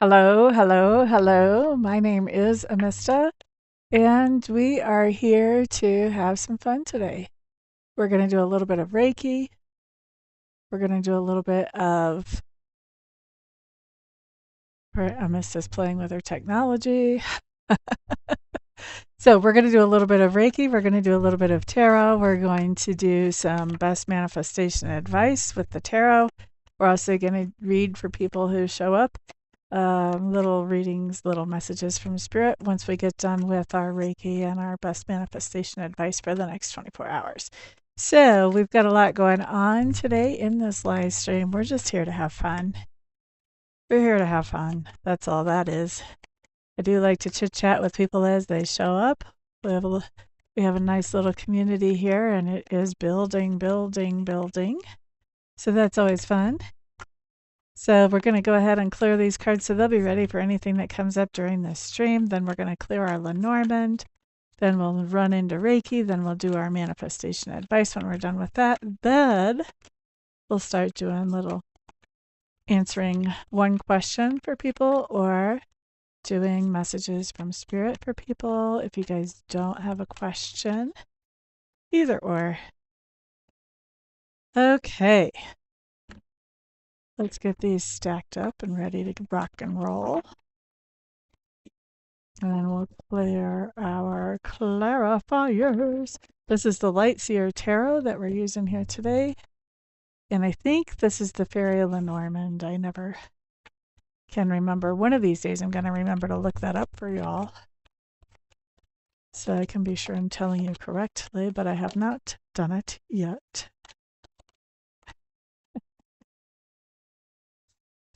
Hello, hello, hello. My name is Amista, and we are here to have some fun today. We're going to do a little bit of Reiki. We're going to do a little bit of. Amista's playing with her technology. So, we're going to do a little bit of Reiki. We're going to do a little bit of tarot. We're going to do some best manifestation advice with the tarot. We're also going to read for people who show up. Little readings, little messages from Spirit once we get done with our Reiki and our best manifestation advice for the next 24 hours. So, we've got a lot going on today in this live stream. We're just here to have fun. We're here to have fun. That's all that is. I do like to chit chat with people as they show up. We have a nice little community here, and it is building, building, building. So, that's always fun. So we're going to go ahead and clear these cards so they'll be ready for anything that comes up during this stream. Then we're going to clear our Lenormand. Then we'll run into Reiki. Then we'll do our manifestation advice when we're done with that. Then we'll start doing answering one question for people or doing messages from Spirit for people. If you guys don't have a question, either or. Okay. Let's get these stacked up and ready to rock and roll. And then we'll clear our clarifiers. This is the Light Seer Tarot that we're using here today. And I think this is the Fairy Lenormand. I never can remember. One of these days I'm going to remember to look that up for y'all, so I can be sure I'm telling you correctly, but I have not done it yet.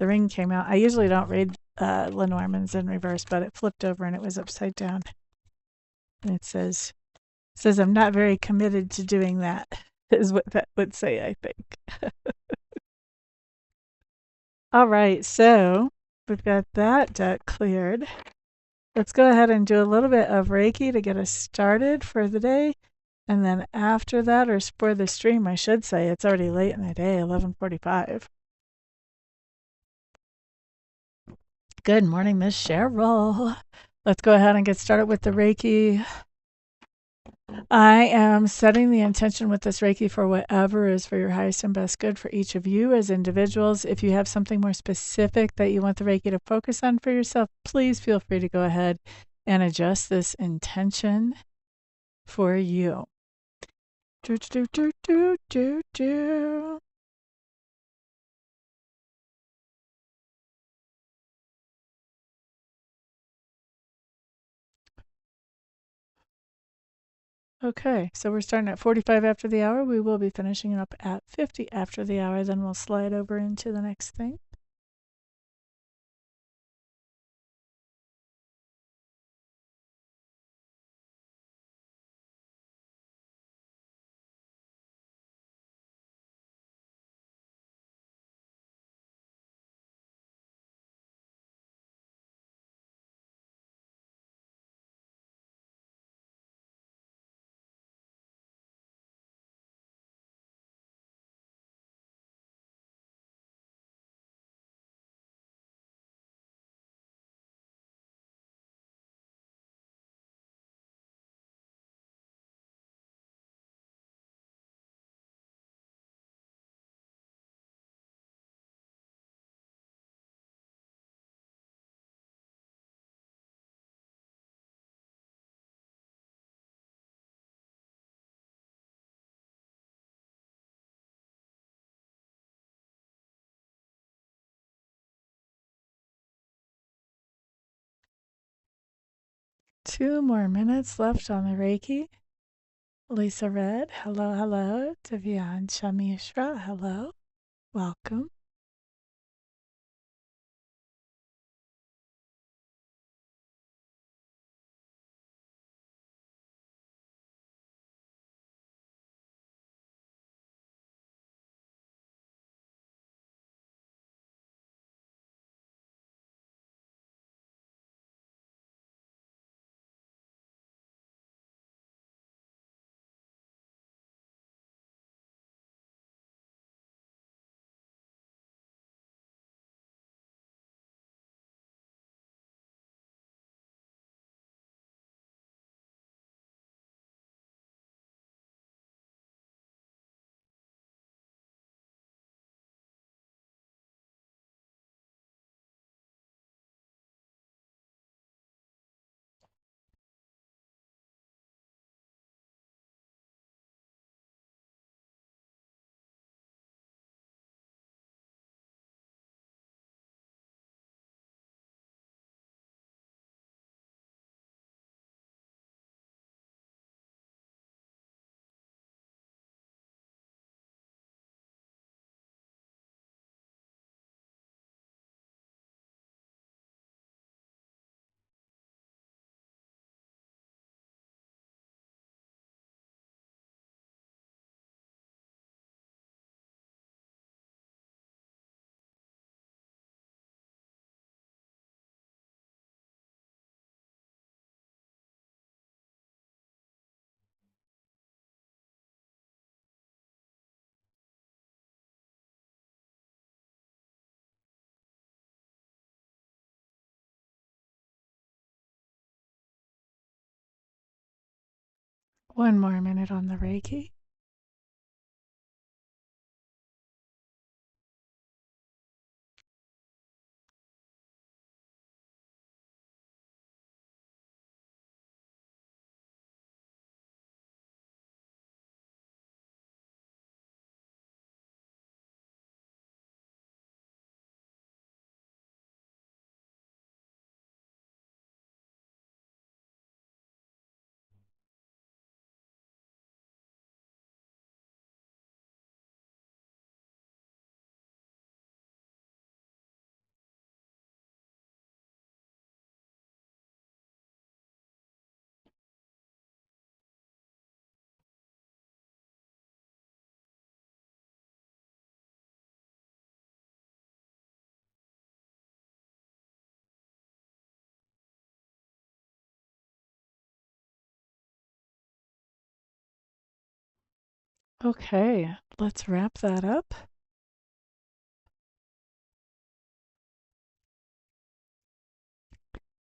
The ring came out. I usually don't read Lenormands in reverse, but it flipped over and it was upside down. And it says I'm not very committed to doing that, is what that would say, I think. All right, so we've got that deck cleared. Let's go ahead and do a little bit of Reiki to get us started for the day. And then after that, or for the stream, I should say, it's already late in the day, 11:45. Good morning, Miss Cheryl. Let's go ahead and get started with the Reiki. I am setting the intention with this Reiki for whatever is for your highest and best good for each of you as individuals. If you have something more specific that you want the Reiki to focus on for yourself, please feel free to go ahead and adjust this intention for you. Do, do, do, do, do, do. Okay, so we're starting at 45 after the hour. We will be finishing up at 50 after the hour. Then we'll slide over into the next thing. Two more minutes left on the Reiki. Lisa Red, hello, hello. Devian Shamishra, hello. Welcome. One more minute on the Reiki. Okay, let's wrap that up.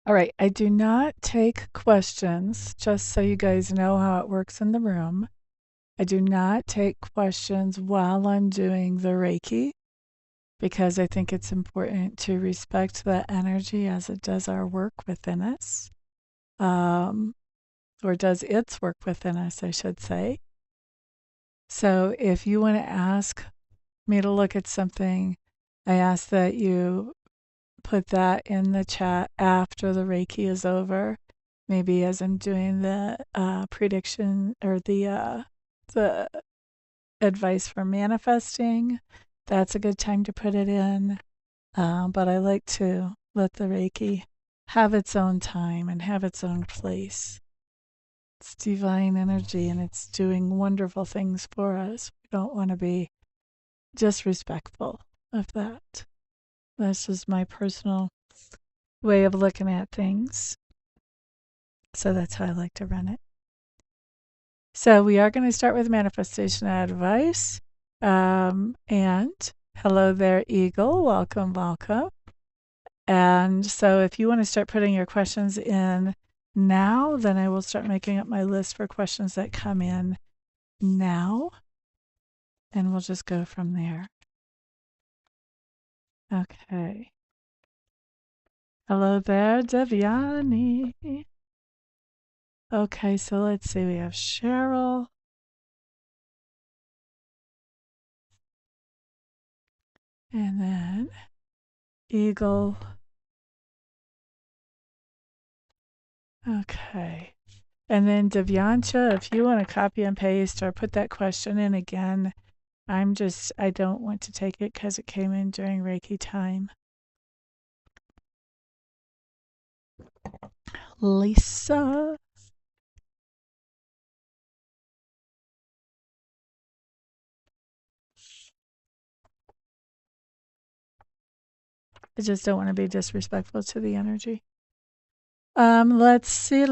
All right, I do not take questions, just so you guys know how it works in the room. I do not take questions while I'm doing the Reiki because I think it's important to respect the energy as it does our work within us, or does its work within us, I should say. So if you want to ask me to look at something, I ask that you put that in the chat after the Reiki is over. Maybe as I'm doing the prediction or the advice for manifesting, that's a good time to put it in. But I like to let the Reiki have its own time and have its own place. It's divine energy and it's doing wonderful things for us. We don't want to be disrespectful of that. That's just my personal way of looking at things. So that's how I like to run it. So we are going to start with manifestation advice. And hello there, Eagle. Welcome, welcome. And so if you want to start putting your questions in now, then I will start making up my list for questions that come in now. And we'll just go from there. Okay. Hello there, Devyani. Okay, so let's see. We have Cheryl. And then Eagle. Okay. And then Devyancha, if you want to copy and paste or put that question in again, I don't want to take it because it came in during Reiki time. Lisa. I just don't want to be disrespectful to the energy. Let's see.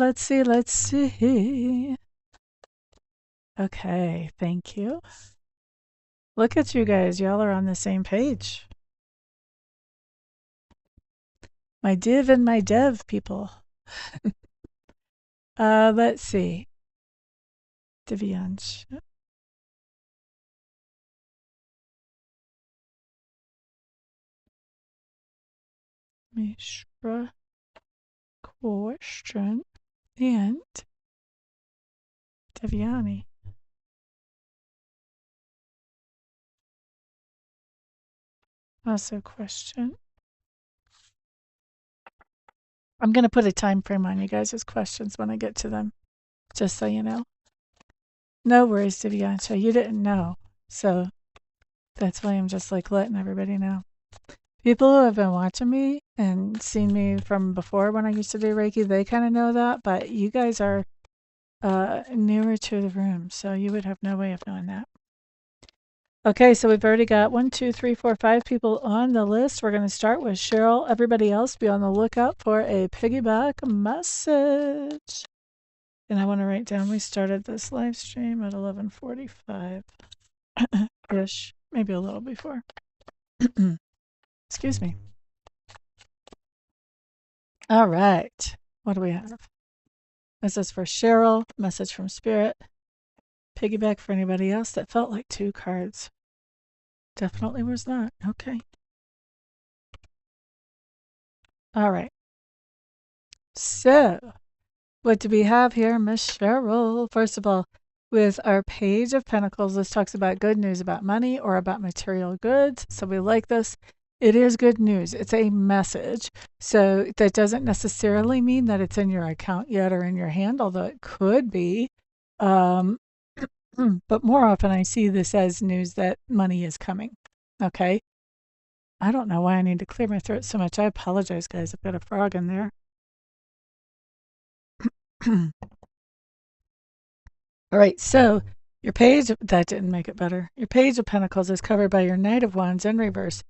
Okay, thank you. Look at you guys. Y'all are on the same page. My div and my dev people. Let's see. Divyansh. Mishra question and Devyani. Also question. I'm going to put a time frame on you guys' questions when I get to them, just so you know. No worries, Divyancha. You didn't know. So that's why I'm just like letting everybody know. People who have been watching me and seen me from before when I used to do Reiki, they kind of know that. But you guys are newer to the room, so you would have no way of knowing that. Okay, so we've already got 1, 2, 3, 4, 5 people on the list. We're going to start with Cheryl. Everybody else be on the lookout for a piggyback message. And I want to write down we started this live stream at 11:45-ish, maybe a little before. Excuse me. All right. What do we have? This is for Cheryl. Message from Spirit. piggyback for anybody else that felt like 2 cards. Definitely was not. Okay. All right. So, what do we have here, Miss Cheryl? First of all, with our Page of Pentacles, this talks about good news about money or about material goods. So we like this. It is good news. It's a message. So that doesn't necessarily mean that it's in your account yet or in your hand, although it could be. But more often I see this as news that money is coming. Okay. I don't know why I need to clear my throat so much. I apologize, guys. I've got a frog in there. All right, so your page, that didn't make it better. Your Page of Pentacles is covered by your Knight of Wands in reverse.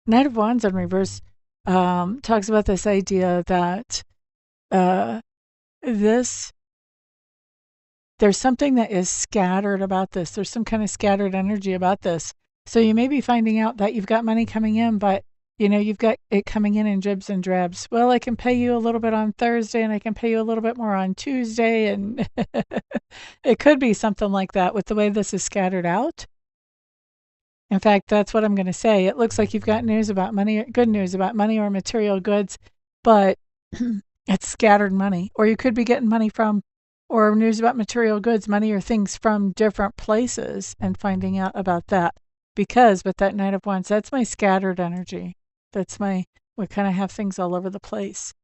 Knight of Wands in reverse talks about this idea that there's something that is scattered about this. There's some kind of scattered energy about this. So you may be finding out that you've got money coming in, but you've got it coming in dribs and drabs. Well, I can pay you a little bit on Thursday and I can pay you a little bit more on Tuesday. And it could be something like that with the way this is scattered out. In fact, that's what I'm going to say. It looks like you've got news about money, good news about money or material goods, but it's scattered money. Or you could be getting money from, or news about material goods, money or things from different places and finding out about that. Because with that Knight of Wands, that's my scattered energy. We kind of have things all over the place.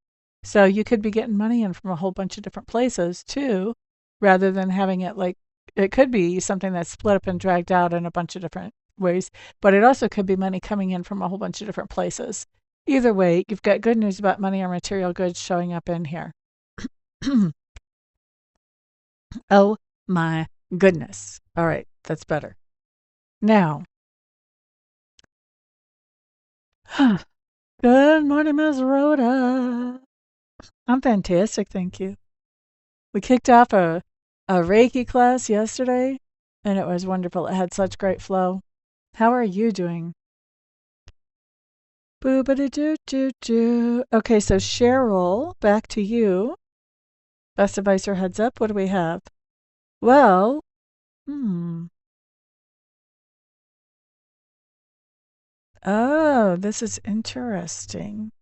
So you could be getting money in from a whole bunch of different places too, rather than having it like, it could be something that's split up and dragged out in a bunch of different ways, but it also could be money coming in from a whole bunch of different places. Either way, you've got good news about money or material goods showing up in here. Oh my goodness. All right, that's better. Now, good morning, Ms. Rhoda. I'm fantastic, thank you. We kicked off a Reiki class yesterday, and it was wonderful. It had such great flow. How are you doing? Boo-ba-da-doo-doo-doo. Okay, so Cheryl, back to you. Best advice or heads up, what do we have? Well, Oh, this is interesting.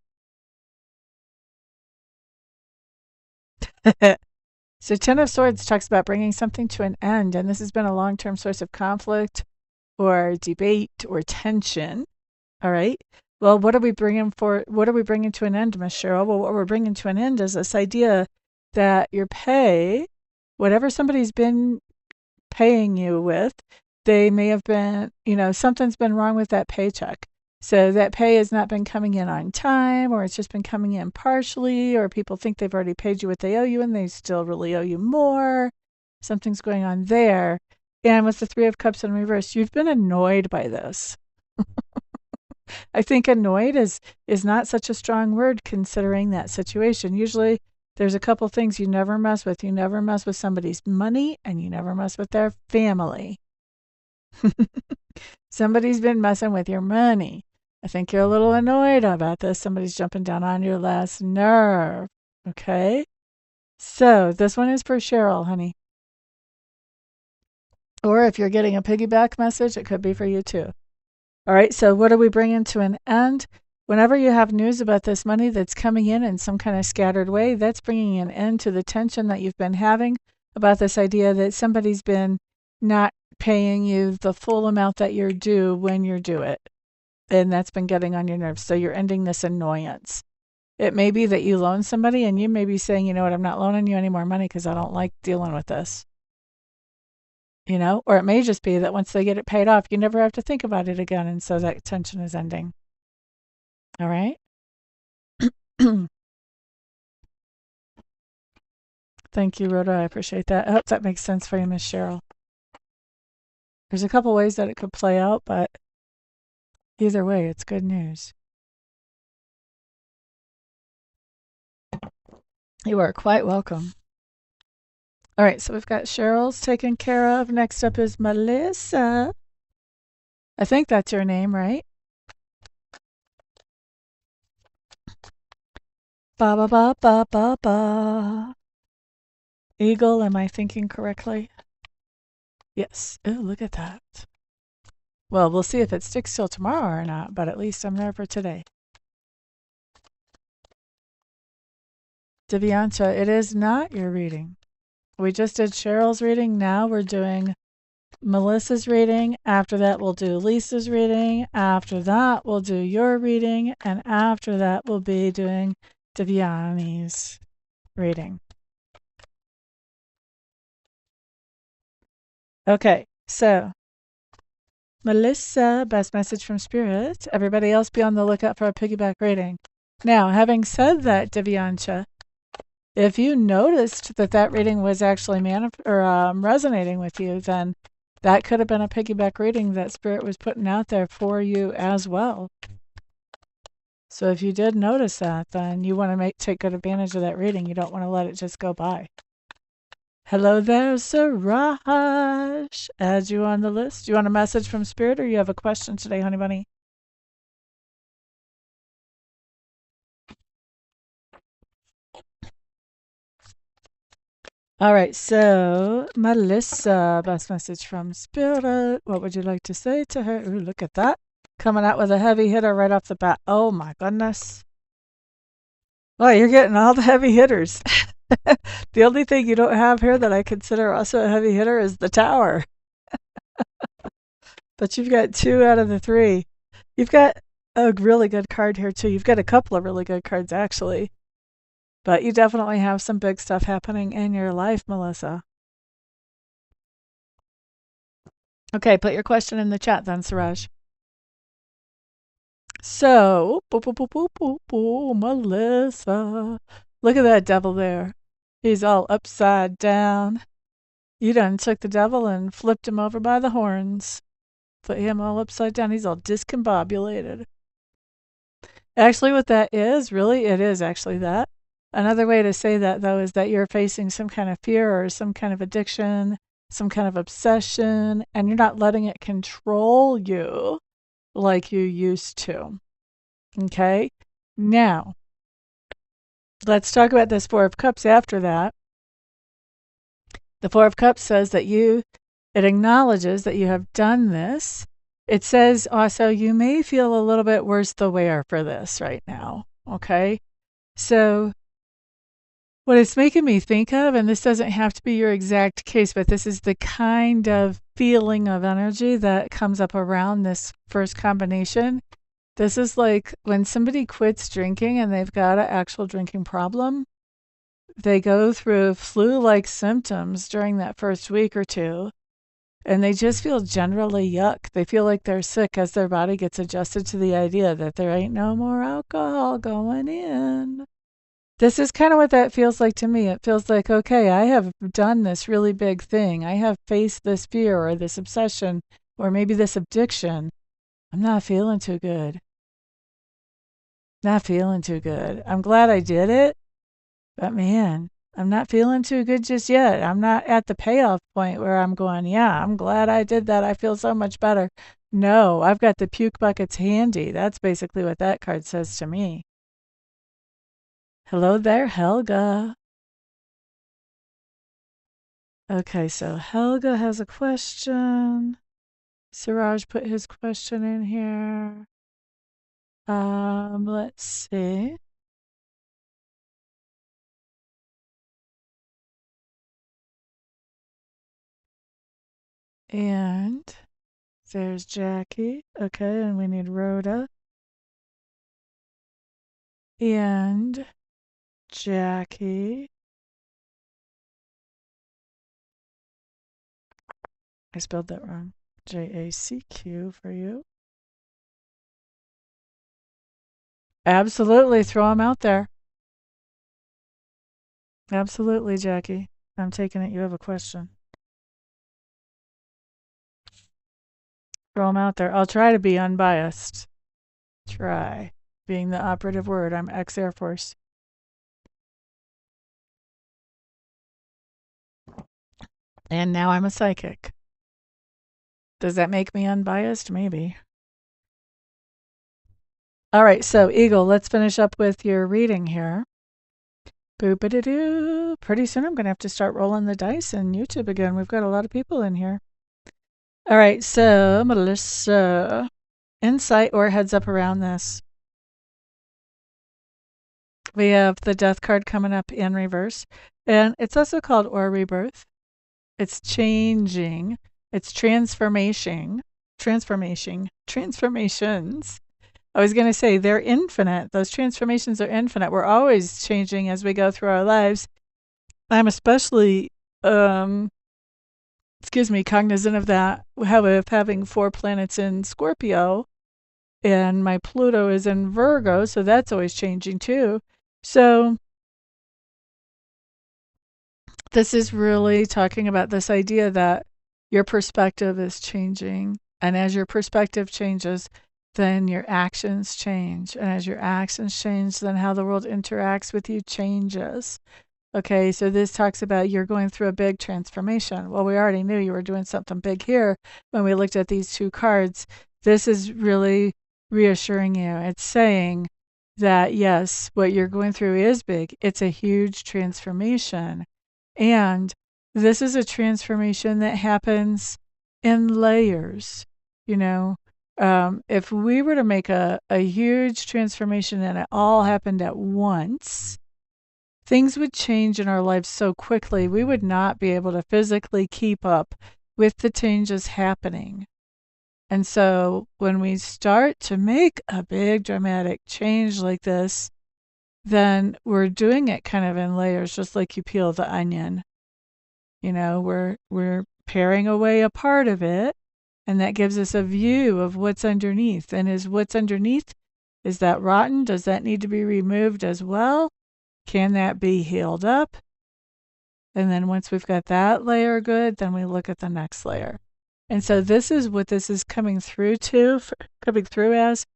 So Ten of Swords talks about bringing something to an end, and this has been a long-term source of conflict or debate or tension. All right. Well, what are we bringing to an end, Miss Cheryl? Well, what we're bringing to an end is this idea that your pay, whatever somebody's been paying you with, they may have been, something's been wrong with that paycheck. So that pay has not been coming in on time, or it's just been coming in partially, or people think they've already paid you what they owe you and they still really owe you more. Something's going on there. And with the Three of Cups in reverse, you've been annoyed by this. I think annoyed is not such a strong word considering that situation. Usually there's a couple things you never mess with. You never mess with somebody's money and you never mess with their family. Somebody's been messing with your money. I think you're a little annoyed about this. Somebody's jumping down on your last nerve. Okay? So this one is for Cheryl, honey. Or if you're getting a piggyback message, it could be for you too. All right, so what are we bringing to an end? Whenever you have news about this money that's coming in some kind of scattered way, that's bringing an end to the tension that you've been having about this idea that somebody's been not paying you the full amount that you're due when you're due it. And that's been getting on your nerves. So you're ending this annoyance. It may be that you loan somebody and you may be saying, you know what, I'm not loaning you any more money because I don't like dealing with this. Or it may just be that once they get it paid off, you never have to think about it again. And so that tension is ending. All right. Thank you, Rhoda. I appreciate that. I hope that makes sense for you, Miss Cheryl. There's a couple ways that it could play out, but either way, it's good news. You are quite welcome. All right, so we've got Cheryl's taken care of. Next up is Melissa. I think that's your name, right? Ba ba ba ba ba ba. Eagle, am I thinking correctly? Yes. Oh, look at that. Well, we'll see if it sticks till tomorrow or not, but at least I'm there for today. Divyancha, it is not your reading. We just did Cheryl's reading. Now we're doing Melissa's reading. After that, we'll do Lisa's reading. After that, we'll do your reading. And after that, we'll be doing Divyani's reading. Okay, so Melissa, best message from Spirit. Everybody else be on the lookout for a piggyback reading. Now, having said that, Divyancha, if you noticed that reading was actually resonating with you, then that could have been a piggyback reading that Spirit was putting out there for you as well. So if you did notice that, then you want to take good advantage of that reading. You don't want to let it just go by. Hello there, Siraj. Add you on the list. Do you want a message from Spirit or you have a question today, honey bunny? All right, so Melissa, best message from Spirit. What would you like to say to her? Ooh, look at that. Coming out with a heavy hitter right off the bat. Oh my goodness. Oh, you're getting all the heavy hitters. The only thing you don't have here that I consider also a heavy hitter is the Tower. But you've got 2 out of the 3. You've got a really good card here too. You've got a couple of really good cards actually. But you definitely have some big stuff happening in your life, Melissa. Okay, put your question in the chat then, Siraj. So, Melissa. Look at that devil there. He's all upside down. You done took the devil and flipped him over by the horns. Put him all upside down. He's all discombobulated. Actually, what that is, really, it is actually that. Another way to say that, though, is that you're facing some kind of fear or some kind of addiction, some kind of obsession, and you're not letting it control you like you used to. Okay? Now, let's talk about this 4 of Cups after that. The 4 of Cups says that it acknowledges that you have done this. It says also you may feel a little bit worse the wear for this right now. Okay? So what it's making me think of, and this doesn't have to be your exact case, but this is the kind of feeling of energy that comes up around this first combination. This is like when somebody quits drinking and they've got an actual drinking problem. They go through flu-like symptoms during that first week or 2, and they just feel generally yuck. They feel like they're sick as their body gets adjusted to the idea that there ain't no more alcohol going in. This is kind of what that feels like to me. It feels like, okay, I have done this really big thing. I have faced this fear or this obsession or maybe this addiction. I'm not feeling too good. Not feeling too good. I'm glad I did it, but man, I'm not feeling too good just yet. I'm not at the payoff point where I'm going, yeah, I'm glad I did that. I feel so much better. No, I've got the puke buckets handy. That's basically what that card says to me. Hello there, Helga. Okay, so Helga has a question. Siraj put his question in here. Let's see. And there's Jackie. Okay, and we need Rhoda. And Jackie. I spelled that wrong. J-A-C-Q for you. Absolutely, throw them out there. Absolutely, Jackie. I'm taking it you have a question. Throw them out there. I'll try to be unbiased. Try being the operative word. I'm ex-Air Force. And now I'm a psychic. Does that make me unbiased? Maybe. All right, so Eagle, let's finish up with your reading here. Boop-a-doo-doo. Pretty soon I'm going to have to start rolling the dice in YouTube again. We've got a lot of people in here. All right, so Melissa, insight or heads up around this. We have the death card coming up in reverse, and it's also called or rebirth. It's changing, it's transformations. I was going to say they're infinite. Those transformations are infinite. We're always changing as we go through our lives. I'm especially, cognizant of that. With having 4 planets in Scorpio, and my Pluto is in Virgo, so that's always changing too. So this is really talking about this idea that your perspective is changing. And as your perspective changes, then your actions change. And as your actions change, then how the world interacts with you changes. Okay, so this talks about you're going through a big transformation. Well, we already knew you were doing something big here when we looked at these 2 cards. This is really reassuring you. It's saying that, yes, what you're going through is big. It's a huge transformation. And this is a transformation that happens in layers. If we were to make a huge transformation and it all happened at once, things would change in our lives so quickly, we would not be able to physically keep up with the changes happening. And so when we start to make a big dramatic change like this, then we're doing it kind of in layers, just like you peel the onion. We're paring away a part of it, and that gives us a view of what's underneath. And is what's underneath, is that rotten? Does that need to be removed as well? Can that be healed up? And then once we've got that layer good, then we look at the next layer. And so this is what this is coming through as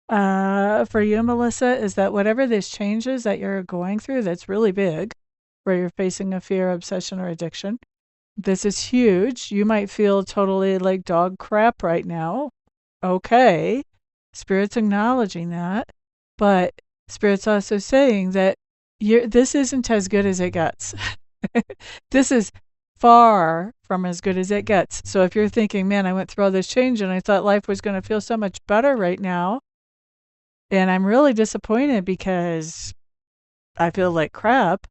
for you, Melissa, is that whatever this changes that you're going through that's really big, where you're facing a fear, obsession, or addiction, this is huge. You might feel totally like dog crap right now. Okay. Spirit's acknowledging that. But Spirit's also saying that this isn't as good as it gets. This is far from as good as it gets. So if you're thinking, man, I went through all this change and I thought life was going to feel so much better right now, and I'm really disappointed because I feel like crap,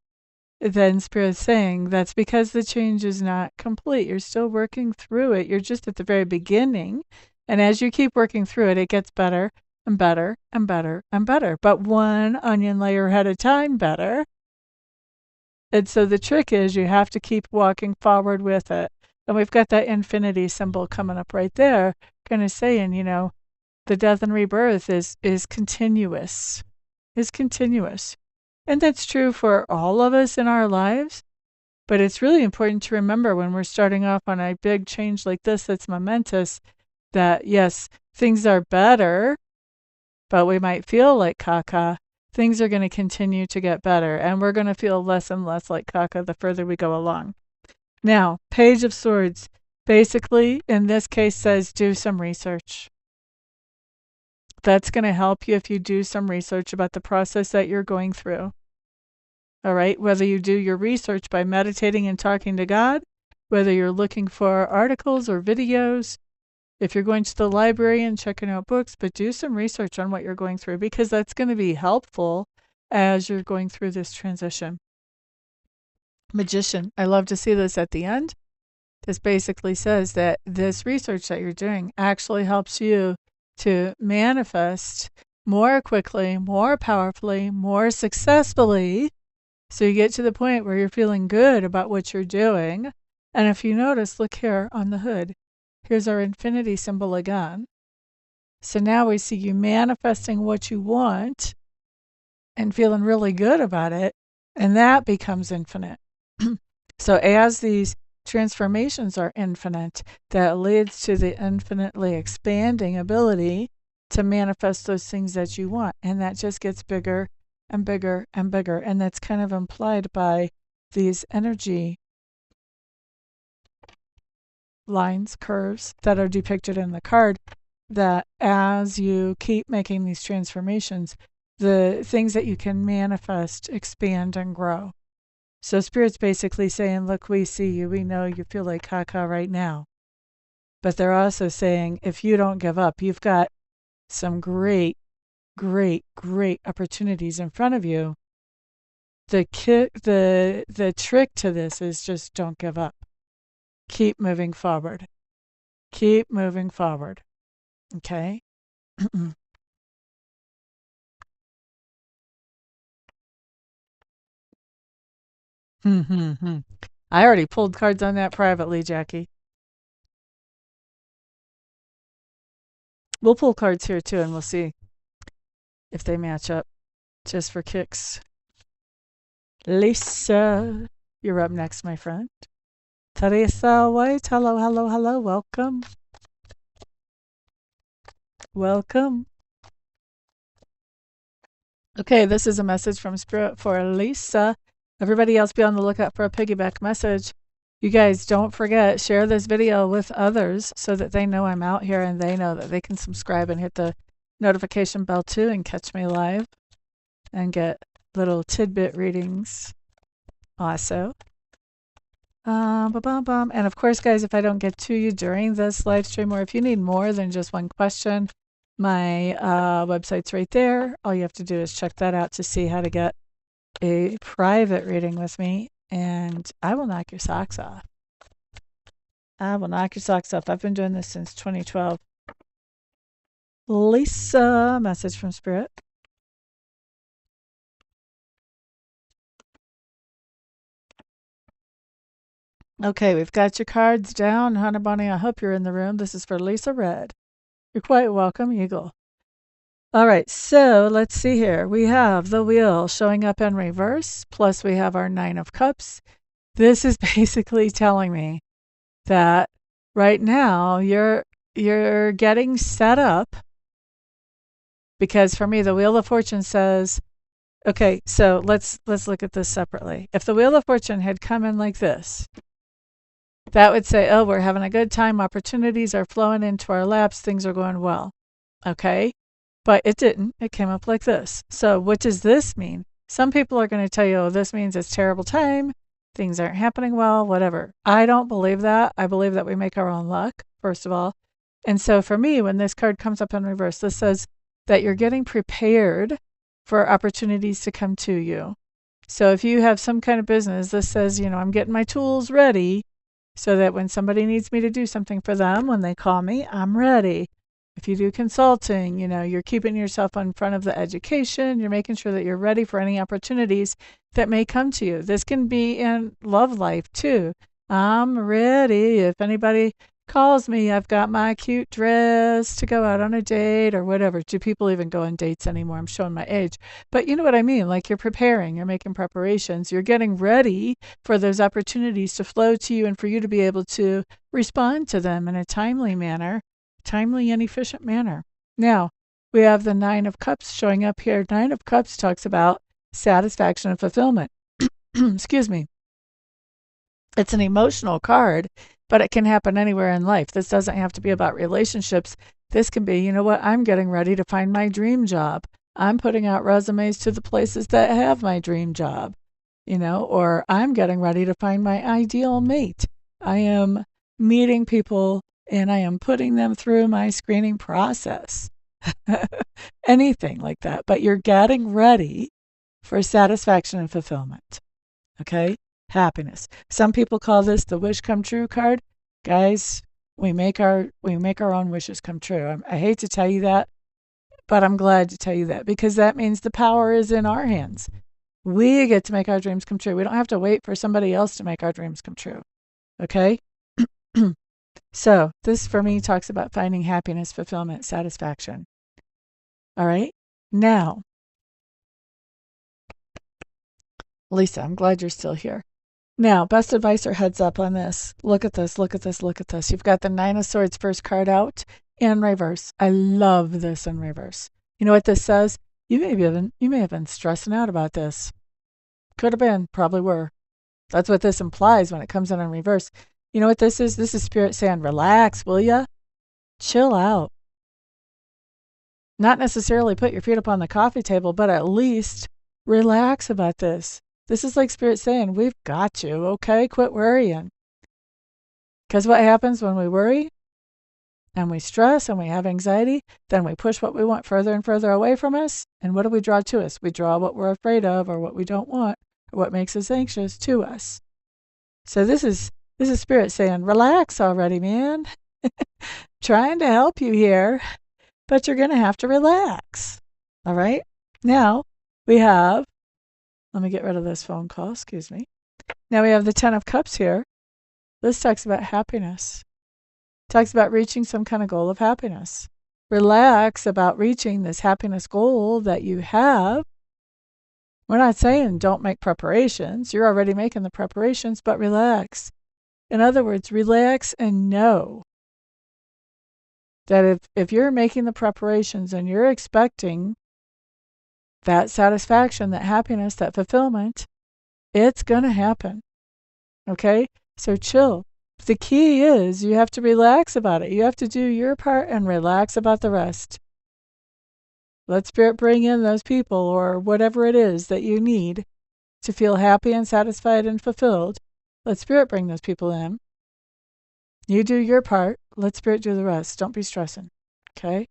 then Spirit's saying that's because the change is not complete. You're still working through it. You're just at the very beginning. And as you keep working through it, it gets better and better and better and better. But one onion layer at a time better. And so the trick is you have to keep walking forward with it. And we've got that infinity symbol coming up right there, kind of saying, the death and rebirth is continuous. Is continuous. And that's true for all of us in our lives. But it's really important to remember when we're starting off on a big change like this that's momentous, that yes, things are better, but we might feel like caca. Things are going to continue to get better, and we're going to feel less and less like caca the further we go along. Now, Page of Swords basically, in this case, says do some research. That's going to help you if you do some research about the process that you're going through. All right, whether you do your research by meditating and talking to God, whether you're looking for articles or videos, if you're going to the library and checking out books, but do some research on what you're going through, because that's going to be helpful as you're going through this transition. Magician. I love to see this at the end. This basically says that this research that you're doing actually helps you to manifest more quickly, more powerfully, more successfully. So you get to the point where you're feeling good about what you're doing. And if you notice, look here on the hood. Here's our infinity symbol again. So now we see you manifesting what you want and feeling really good about it. And that becomes infinite. So as these transformations are infinite, that leads to the infinitely expanding ability to manifest those things that you want. And that just gets bigger and bigger and bigger. And that's kind of implied by these energy lines, curves that are depicted in the card, that as you keep making these transformations, the things that you can manifest expand and grow. So Spirit's basically saying, look, we see you. We know you feel like caca right now. But they're also saying, if you don't give up, you've got some great, great, great opportunities in front of you. The trick to this is just don't give up. Keep moving forward. Keep moving forward. Okay? I already pulled cards on that privately, Jackie. We'll pull cards here too, and we'll see if they match up, just for kicks. Lisa, you're up next, my friend. Teresa White, hello, hello, hello, welcome. Welcome. Okay, this is a message from Spirit for Lisa. Everybody else be on the lookout for a piggyback message. You guys, don't forget, share this video with others so that they know I'm out here and they know that they can subscribe and hit the notification bell too and catch me live and get little tidbit readings also. And of course, guys, if I don't get to you during this live stream, or if you need more than just one question, my website's right there. All you have to do is check that out to see how to get a private reading with me, and I will knock your socks off. I will knock your socks off. I've been doing this since 2012. Lisa, message from Spirit. Okay, we've got your cards down. Honey Bunny, I hope you're in the room. This is for Lisa Red. You're quite welcome, Eagle. All right, so let's see here. We have the wheel showing up in reverse, plus we have our 9 of Cups. This is basically telling me that right now you're getting set up, because for me the Wheel of Fortune says, okay, so let's look at this separately. If the Wheel of Fortune had come in like this, that would say, oh, we're having a good time, opportunities are flowing into our laps, things are going well. Okay? But it didn't. It came up like this. So what does this mean? Some people are going to tell you, oh, this means it's terrible time, things aren't happening well, whatever. I don't believe that. I believe that we make our own luck, first of all. And so for me, when this card comes up in reverse, this says that you're getting prepared for opportunities to come to you. So if you have some kind of business, this says, I'm getting my tools ready so that when somebody needs me to do something for them, when they call me, I'm ready. If you do consulting, you're keeping yourself in front of the education. You're making sure that you're ready for any opportunities that may come to you. This can be in love life too. I'm ready. If anybody calls me, I've got my cute dress to go out on a date or whatever. Do people even go on dates anymore? I'm showing my age. But you know what I mean? Like, you're preparing, you're making preparations, you're getting ready for those opportunities to flow to you and for you to be able to respond to them in a timely manner. Timely and efficient manner. Now, we have the 9 of Cups showing up here. 9 of Cups talks about satisfaction and fulfillment. Excuse me. It's an emotional card, but it can happen anywhere in life. This doesn't have to be about relationships. This can be, I'm getting ready to find my dream job. I'm putting out resumes to the places that have my dream job, or I'm getting ready to find my ideal mate. I am meeting people and I am putting them through my screening process. Anything like that. But you're getting ready for satisfaction and fulfillment. Okay? Happiness. Some people call this the wish come true card. Guys, we make our own wishes come true. I hate to tell you that, but I'm glad to tell you that, because that means the power is in our hands. We get to make our dreams come true. We don't have to wait for somebody else to make our dreams come true. Okay? So this, for me, talks about finding happiness, fulfillment, satisfaction. All right? Now, Lisa, I'm glad you're still here. Now, best advice or heads up on this. Look at this, look at this, look at this. You've got the 9 of Swords first card out in reverse. I love this in reverse. You know what this says? You may have been stressing out about this. Could have been, probably were. That's what this implies when it comes in reverse. You know what this is? This is Spirit saying, relax, will ya? Chill out. Not necessarily put your feet up on the coffee table, but at least relax about this. This is like Spirit saying, we've got you, okay? Quit worrying. Because what happens when we worry? and we stress and we have anxiety, then we push what we want further and further away from us. And what do we draw to us? We draw what we're afraid of or what we don't want or what makes us anxious to us. So this is Spirit saying, relax already, man. Trying to help you here, but you're going to have to relax. All right? Now we have, let me get rid of this phone call, excuse me. Now we have the 10 of Cups here. This talks about happiness. Talks about reaching some kind of goal of happiness. Relax about reaching this happiness goal that you have. We're not saying don't make preparations. You're already making the preparations, but relax. In other words, relax and know that if you're making the preparations and you're expecting that satisfaction, that happiness, that fulfillment, it's going to happen. Okay? So chill. The key is you have to relax about it. You have to do your part and relax about the rest. Let Spirit bring in those people or whatever it is that you need to feel happy and satisfied and fulfilled. Let Spirit bring those people in. You do your part. Let Spirit do the rest. Don't be stressing. Okay?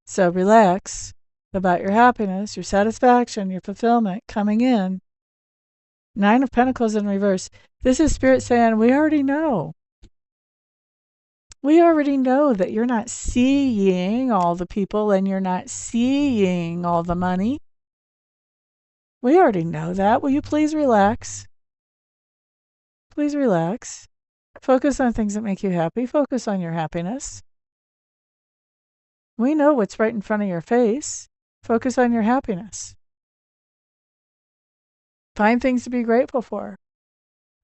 So relax about your happiness, your satisfaction, your fulfillment coming in. 9 of Pentacles in reverse. This is Spirit saying, we already know. We already know that you're not seeing all the people and you're not seeing all the money. We already know that. Will you please relax? Please relax. Focus on things that make you happy. Focus on your happiness. We know what's right in front of your face. Focus on your happiness. Find things to be grateful for.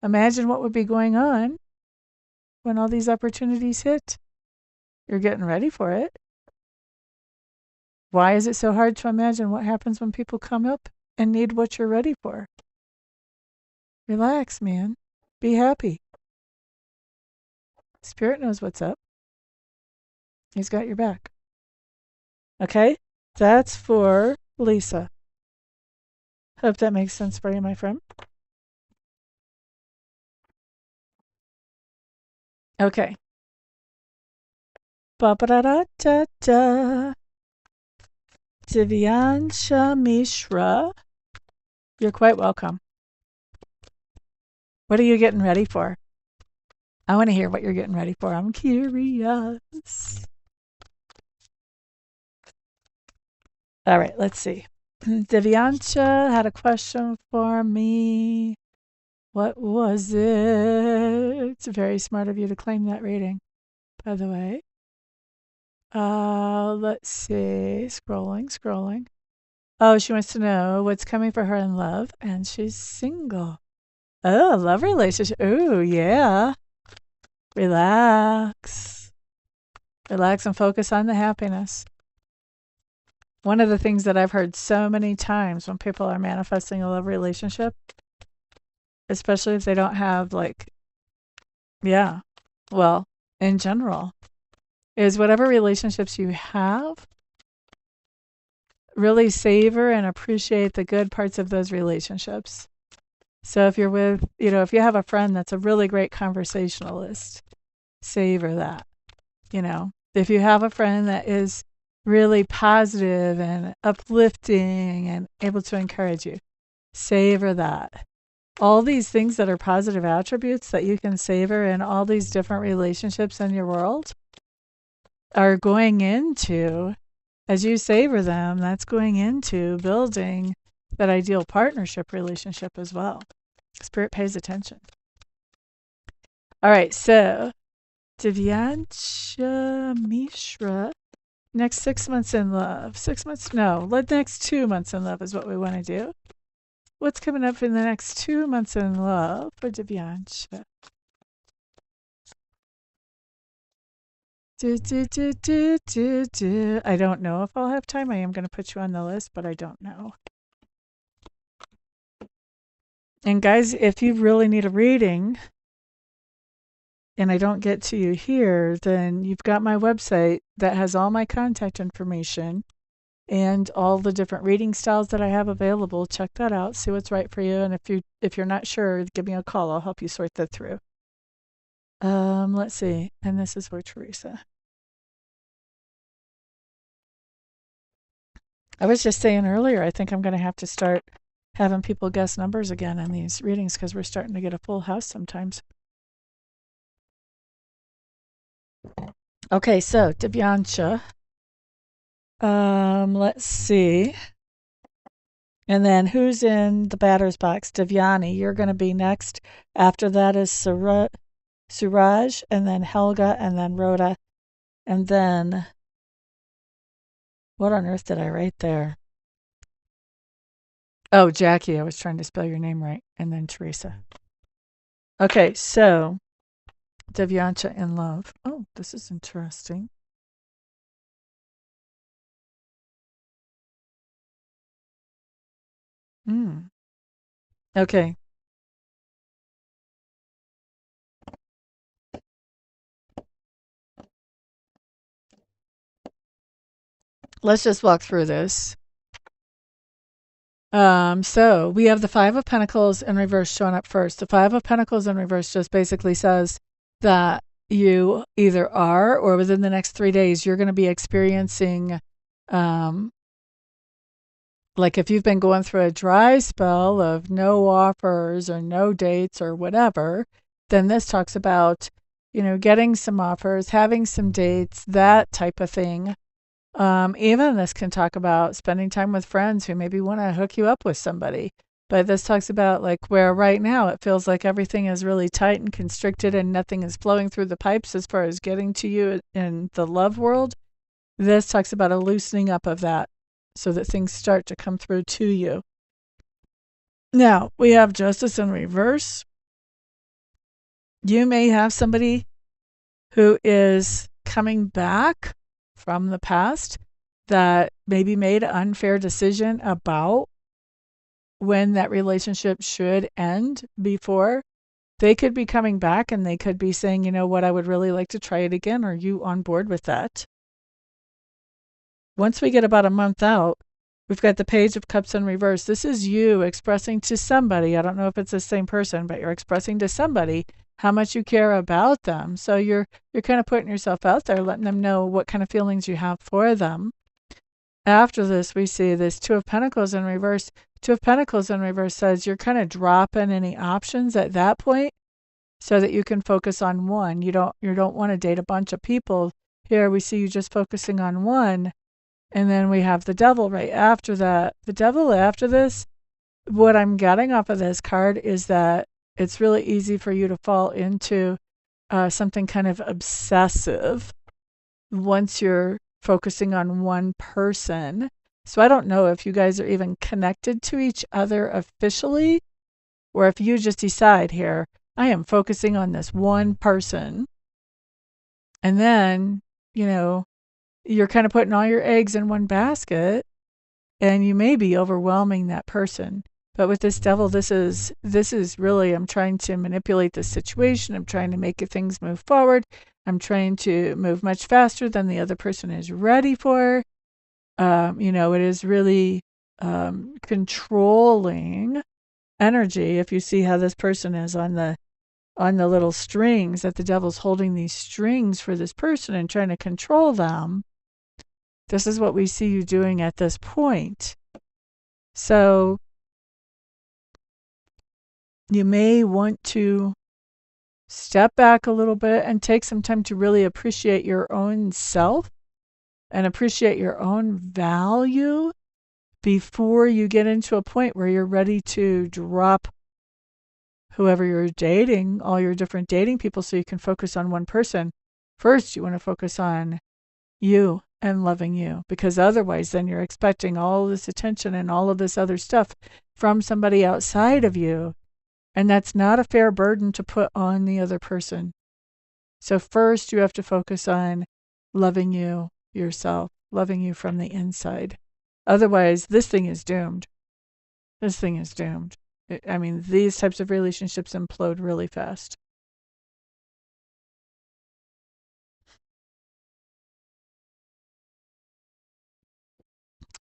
Imagine what would be going on when all these opportunities hit. You're getting ready for it. Why is it so hard to imagine what happens when people come up and need what you're ready for? Relax, man. Be happy. Spirit knows what's up. He's got your back. Okay? That's for Lisa. Hope that makes sense for you, my friend. Okay. Ba-ba-da-da-da-da. Divyansha Mishra. You're quite welcome. What are you getting ready for? I want to hear what you're getting ready for. I'm curious. All right, let's see. Divyansha had a question for me. What was it? It's very smart of you to claim that reading, by the way. Let's see. Scrolling. Oh, she wants to know what's coming for her in love, and she's single. Oh, love relationship. Oh, yeah. Relax. Relax and focus on the happiness. One of the things that I've heard so many times when people are manifesting a love relationship, especially if they don't have in general, is whatever relationships you have, really savor and appreciate the good parts of those relationships. So if you're with, if you have a friend that's a really great conversationalist, savor that. If you have a friend that is really positive and uplifting and able to encourage you, savor that. All these things that are positive attributes that you can savor in all these different relationships in your world are going into, as you savor them, that's going into building that ideal partnership relationship as well. Spirit pays attention. All right, so Divyansha Mishra, next 6 months in love. 6 months? No, next 2 months in love is what we want to do. What's coming up in the next 2 months in love for Divyansha? I don't know if I'll have time. I am going to put you on the list, but I don't know. And guys, if you really need a reading and I don't get to you here, then you've got my website that has all my contact information and all the different reading styles that I have available. Check that out. See what's right for you. And if you're not sure, give me a call. I'll help you sort that through. Let's see. And this is for Teresa. I was just saying earlier, I think I'm going to have to start having people guess numbers again in these readings because we're starting to get a full house sometimes. Okay, so Divyansha. Let's see. And then who's in the batter's box? Divyani, you're going to be next. After that is Suraj, and then Helga, and then Rhoda. And then, what on earth did I write there? Oh, Jackie, I was trying to spell your name right. And then Teresa. Okay, so Divyansha in love. Oh, this is interesting. Okay. Let's just walk through this. So we have the Five of Pentacles in reverse showing up first. The Five of Pentacles in reverse just basically says that you either are or within the next 3 days, you're going to be experiencing, like if you've been going through a dry spell of no offers or no dates or whatever, then this talks about, getting some offers, having some dates, that type of thing. Even this can talk about spending time with friends who maybe want to hook you up with somebody. But this talks about like where right now it feels like everything is really tight and constricted and nothing is flowing through the pipes as far as getting to you in the love world. This talks about a loosening up of that so that things start to come through to you. Now, we have Justice in reverse. You may have somebody who is coming back from the past that maybe made an unfair decision about when that relationship should end before. They could be coming back and they could be saying, you know what, I would really like to try it again. Are you on board with that? Once we get about a month out, we've got the Page of Cups in reverse. This is you expressing to somebody, I don't know if it's the same person, but you're expressing to somebody how much you care about them. So you're kind of putting yourself out there, letting them know what kind of feelings you have for them. After this, we see this Two of Pentacles in reverse. Two of Pentacles in reverse says you're kind of dropping any options at that point so that you can focus on one. You don't want to date a bunch of people. Here we see you just focusing on one. And then we have the Devil right after that. The Devil after this, what I'm getting off of this card is that it's really easy for you to fall into something kind of obsessive once you're focusing on one person. So I don't know if you guys are even connected to each other officially, or if you just decide here, I am focusing on this one person. And then, you're kind of putting all your eggs in one basket and you may be overwhelming that person. But with this Devil, this is really, I'm trying to manipulate the situation. I'm trying to make things move forward. I'm trying to move much faster than the other person is ready for. It is really controlling energy. If you see how this person is on the little strings, that the Devil's holding these strings for this person and trying to control them. This is what we see you doing at this point. So you may want to step back a little bit and take some time to really appreciate your own self and appreciate your own value before you get into a point where you're ready to drop whoever you're dating, all your different dating people, so you can focus on one person. First, you want to focus on you and loving you, because otherwise then you're expecting all this attention and all of this other stuff from somebody outside of you. And that's not a fair burden to put on the other person. So first you have to focus on loving you yourself, loving you from the inside. Otherwise, this thing is doomed. This thing is doomed. I mean, these types of relationships implode really fast.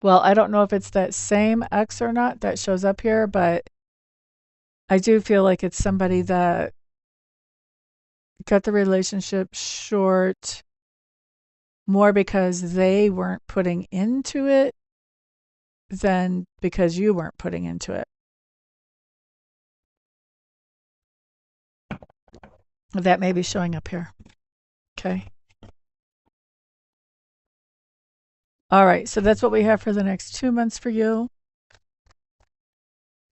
Well, I don't know if it's that same ex or not that shows up here, but I do feel like it's somebody that cut the relationship short more because they weren't putting into it than because you weren't putting into it. That may be showing up here. Okay. All right, so that's what we have for the next 2 months for you.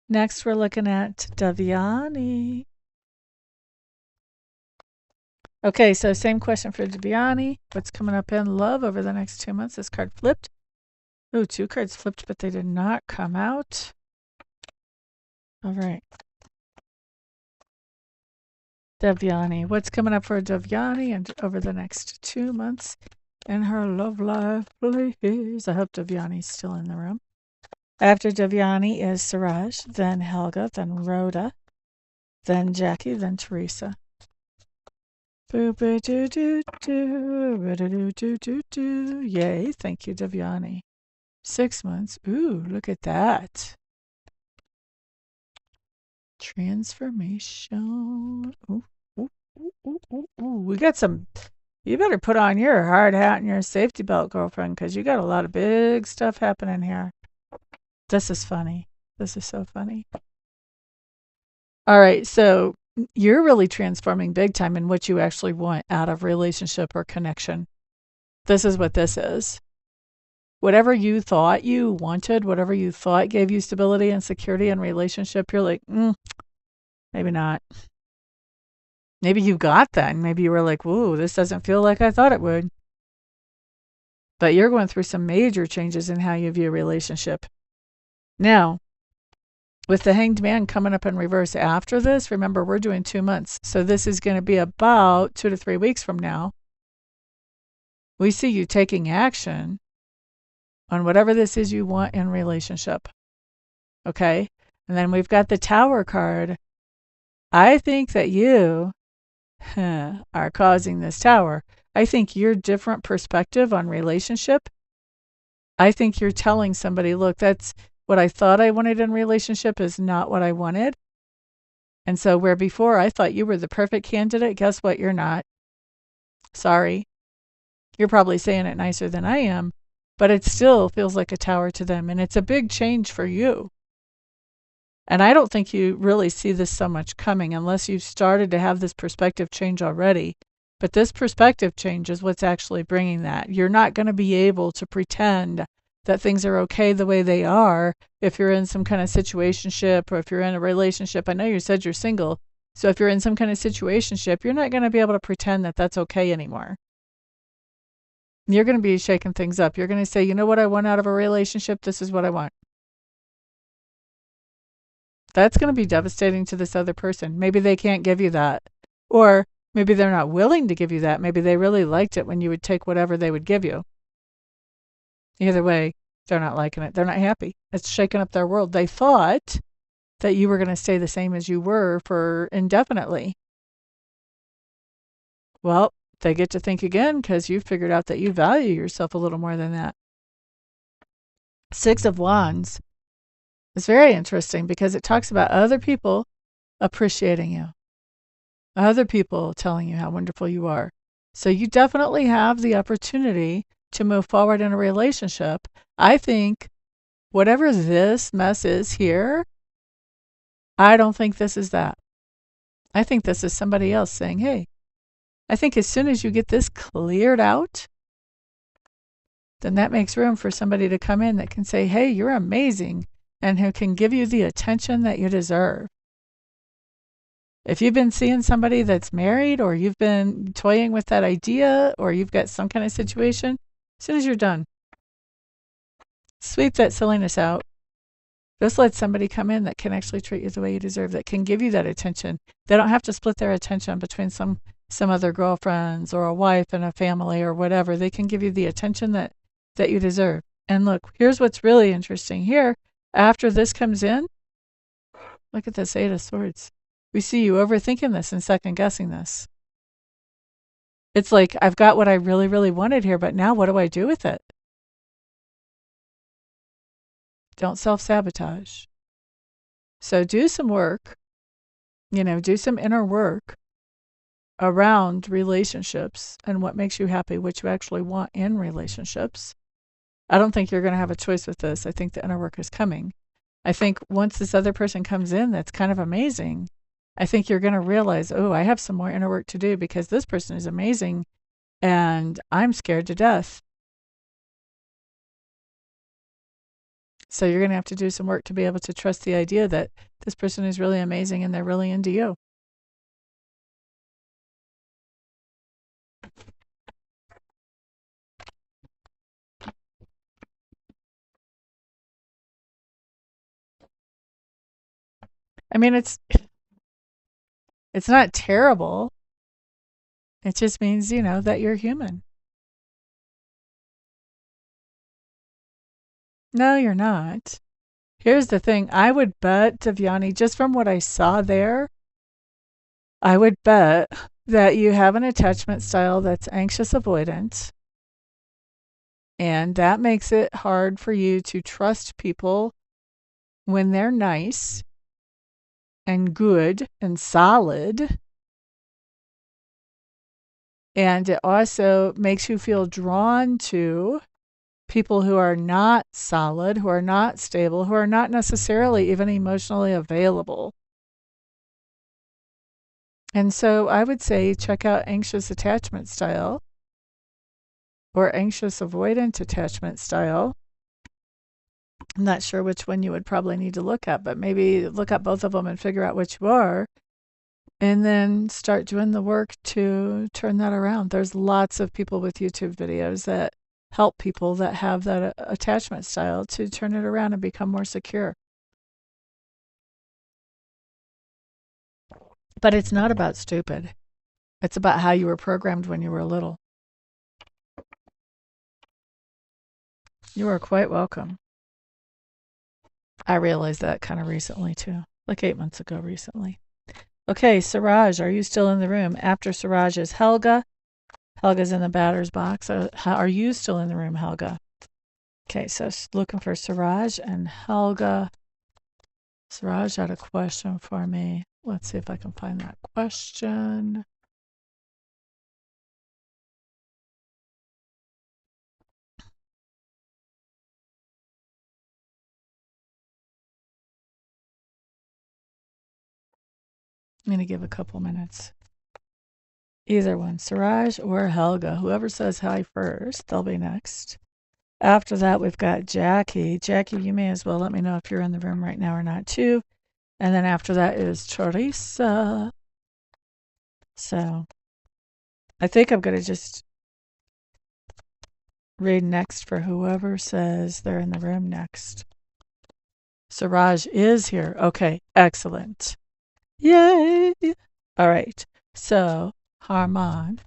Next, we're looking at Devyani. Okay, so same question for Devyani. What's coming up in love over the next 2 months? This card flipped. Ooh, 2 cards flipped, but they did not come out. All right. Devyani. What's coming up for Devyani and over the next 2 months in her love life, please? I hope Devyani's still in the room. After Devyani is Suraj, then Helga, then Rhoda, then Jackie, then Teresa. Yay, thank you, Devyani. 6 months. Ooh, look at that. Transformation. Ooh, ooh, ooh, ooh, ooh, ooh. We got some. You better put on your hard hat and your safety belt, girlfriend, because you got a lot of big stuff happening here. This is funny. This is so funny. All right, so you're really transforming big time in what you actually want out of relationship or connection. This is what this is. Whatever you thought you wanted, whatever you thought gave you stability and security in relationship, you're like, maybe not. Maybe you got that, and maybe you were like, whoa, this doesn't feel like I thought it would. But you're going through some major changes in how you view a relationship. Now, with the Hanged Man coming up in reverse after this, remember, we're doing 2 months. So this is going to be about 2 to 3 weeks from now. We see you taking action on whatever this is you want in relationship. Okay? And then we've got the Tower card. I think that you are causing this Tower. I think your different perspective on relationship, I think you're telling somebody, look, that's what I thought I wanted in relationship is not what I wanted. And so where before I thought you were the perfect candidate, guess what? You're not. Sorry. You're probably saying it nicer than I am, but it still feels like a Tower to them. And it's a big change for you. And I don't think you really see this so much coming unless you've started to have this perspective change already. But this perspective change is what's actually bringing that. You're not going to be able to pretend that things are okay the way they are if you're in some kind of situationship or if you're in a relationship. I know you said you're single. So if you're in some kind of situationship, you're not going to be able to pretend that that's okay anymore. You're going to be shaking things up. You're going to say, you know what I want out of a relationship? This is what I want. That's going to be devastating to this other person. Maybe they can't give you that. Or maybe they're not willing to give you that. Maybe they really liked it when you would take whatever they would give you. Either way, they're not liking it. They're not happy. It's shaking up their world. They thought that you were going to stay the same as you were for indefinitely. Well, they get to think again because you've figured out that you value yourself a little more than that. 6 of Wands. It's very interesting because it talks about other people appreciating you. Other people telling you how wonderful you are. So you definitely have the opportunity to move forward in a relationship. I think whatever this mess is here, I don't think this is that. I think this is somebody else saying, hey, I think as soon as you get this cleared out, then that makes room for somebody to come in that can say, hey, you're amazing, and who can give you the attention that you deserve. If you've been seeing somebody that's married, or you've been toying with that idea, or you've got some kind of situation, as soon as you're done, sweep that silliness out. Just let somebody come in that can actually treat you the way you deserve, that can give you that attention. They don't have to split their attention between some other girlfriends or a wife and a family or whatever. They can give you the attention that you deserve. And look, here's what's really interesting here. After this comes in, look at this 8 of Swords. We see you overthinking this and second guessing this. It's like, I've got what I really, really wanted here, but now what do I do with it? Don't self-sabotage. So do some work, do some inner work around relationships and what makes you happy, what you actually want in relationships. I don't think you're going to have a choice with this. I think the inner work is coming. I think once this other person comes in that's kind of amazing, I think you're going to realize, oh, I have some more inner work to do because this person is amazing and I'm scared to death. So you're going to have to do some work to be able to trust the idea that this person is really amazing and they're really into you. I mean, it's not terrible. It just means, that you're human. No, you're not. Here's the thing. I would bet, Devyani, just from what I saw there, I would bet that you have an attachment style that's anxious avoidant. And that makes it hard for you to trust people when they're nice and good and solid. And it also makes you feel drawn to people who are not solid, who are not stable, who are not necessarily even emotionally available. And so I would say check out anxious attachment style or anxious avoidant attachment style. I'm not sure which one you would probably need to look at, but maybe look at both of them and figure out which you are, and then start doing the work to turn that around. There's lots of people with YouTube videos that help people that have that attachment style to turn it around and become more secure. But it's not about stupid. It's about how you were programmed when you were little. You are quite welcome. I realized that kind of recently too, like 8 months ago recently. Okay, Siraj, are you still in the room? After Siraj is Helga. Helga's in the batter's box. Are you still in the room, Helga? Okay, so looking for Siraj and Helga. Siraj had a question for me. Let's see if I can find that question. I'm going to give a couple minutes. Either one, Siraj or Helga. Whoever says hi first, they'll be next. After that, we've got Jackie. Jackie, you may as well let me know if you're in the room right now or not, too. And then after that is Teresa. So I think I'm going to just read next for whoever says they're in the room next. Siraj is here. Okay, excellent. Yay! All right, so Harman.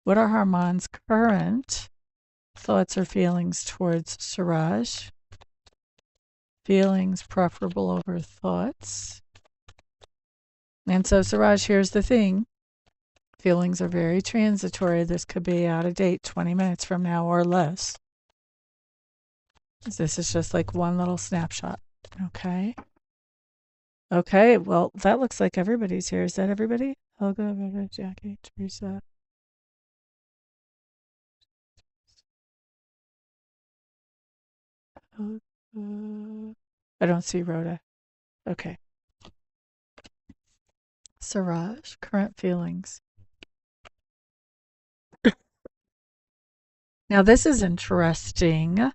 What are Harman's current thoughts or feelings towards Siraj? Feelings preferable over thoughts. And so, Siraj, here's the thing. Feelings are very transitory. This could be out of date 20 minutes from now or less. This is just like one little snapshot. Okay. Okay, well, that looks like everybody's here. Is that everybody? Helga, Jackie, Teresa. I don't see Rhoda. Okay. Siraj, current feelings. Now, this is interesting.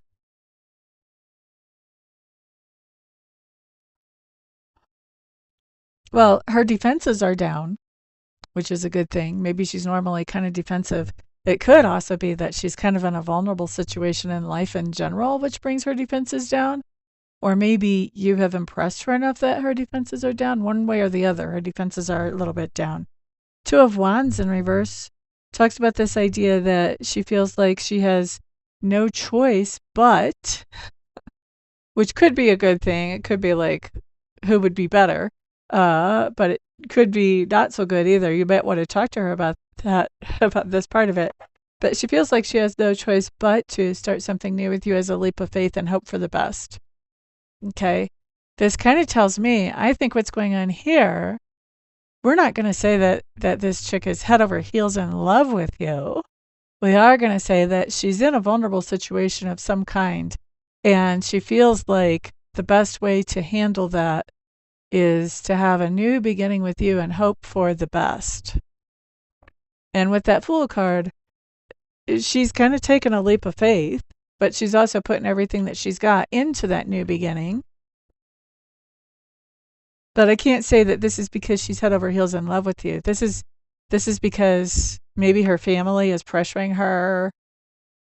Well, her defenses are down, which is a good thing. Maybe she's normally kind of defensive. It could also be that she's kind of in a vulnerable situation in life in general, which brings her defenses down. Or maybe you have impressed her enough that her defenses are down. One way or the other, her defenses are a little bit down. Two of Wands in reverse talks about this idea that she feels like she has no choice but, which could be a good thing. It could be like, who would be better? But it could be not so good either. You might want to talk to her about that, about this part of it. But she feels like she has no choice but to start something new with you as a leap of faith and hope for the best. Okay. This kind of tells me, I think what's going on here, we're not going to say that this chick is head over heels in love with you. we are going to say that she's in a vulnerable situation of some kind, and she feels like the best way to handle that is to have a new beginning with you and hope for the best. And with that Fool card, she's kind of taken a leap of faith, but she's also putting everything that she's got into that new beginning. But I can't say that this is because she's head over heels in love with you. This is because maybe her family is pressuring her,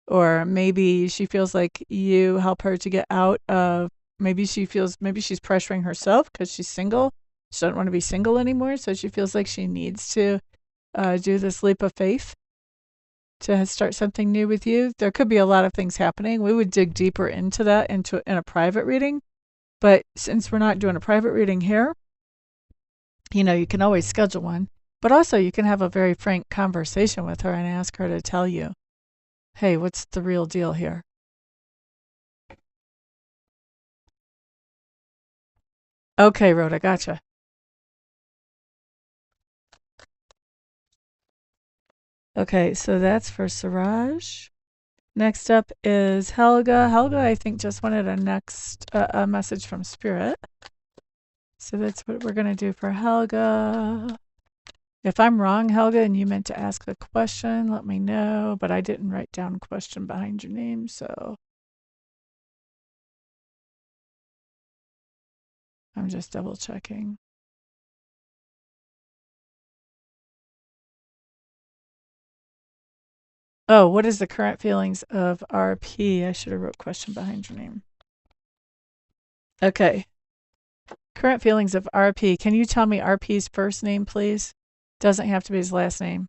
or maybe she feels like you help her to get out of, maybe she's pressuring herself because she's single. She doesn't want to be single anymore, so she feels like she needs to do this leap of faith to start something new with you. There could be a lot of things happening. We would dig deeper into that in a private reading. But since we're not doing a private reading here, you can always schedule one. But also you can have a very frank conversation with her and ask her to tell you, hey, what's the real deal here? Okay, Rhoda, gotcha. Okay, so that's for Siraj. Next up is Helga. Helga, I think, just wanted a message from Spirit. So that's what we're going to do for Helga. If I'm wrong, Helga, and you meant to ask the question, let me know. But I didn't write down question behind your name, so I'm just double checking. Oh, what is the current feelings of RP? I should have wrote question behind your name. Okay. Current feelings of RP. Can you tell me RP's first name, please? Doesn't have to be his last name.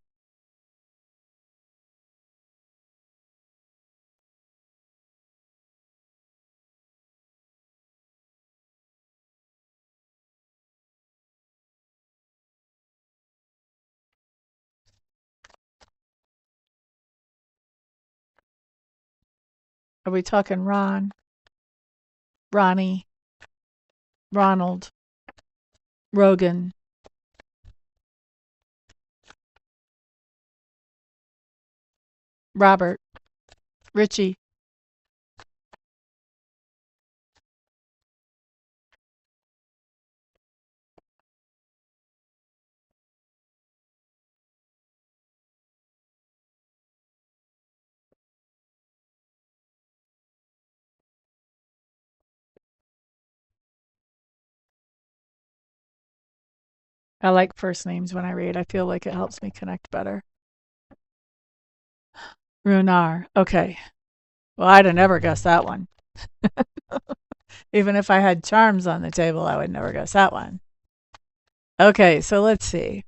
Are we talking Ron, Ronnie, Ronald, Rogan, Robert, Richie? I like first names when I read. I feel like it helps me connect better. Runar. Okay. Well, I'd have never guessed that one. Even if I had charms on the table, I would never guess that one. Okay, so let's see.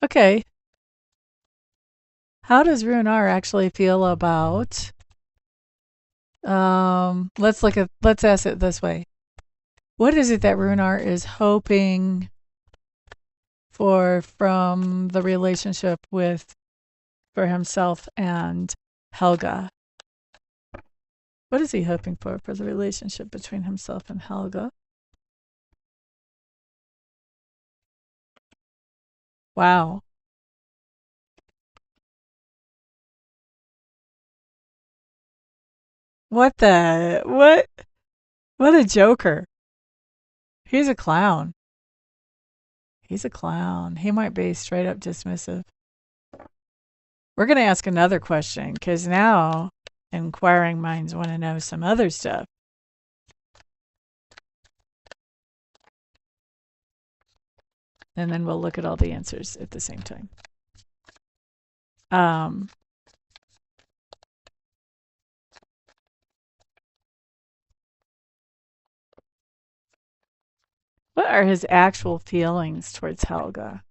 Okay. How does Runar actually feel about let's ask it this way. What is it that Runar is hoping for from the relationship for himself and Helga? What is he hoping for the relationship between himself and Helga? Wow. What the what a joker. He's a clown. He's a clown. He might be straight up dismissive. We're going to ask another question because now inquiring minds want to know some other stuff. And then we'll look at all the answers at the same time. What are his actual feelings towards Helga?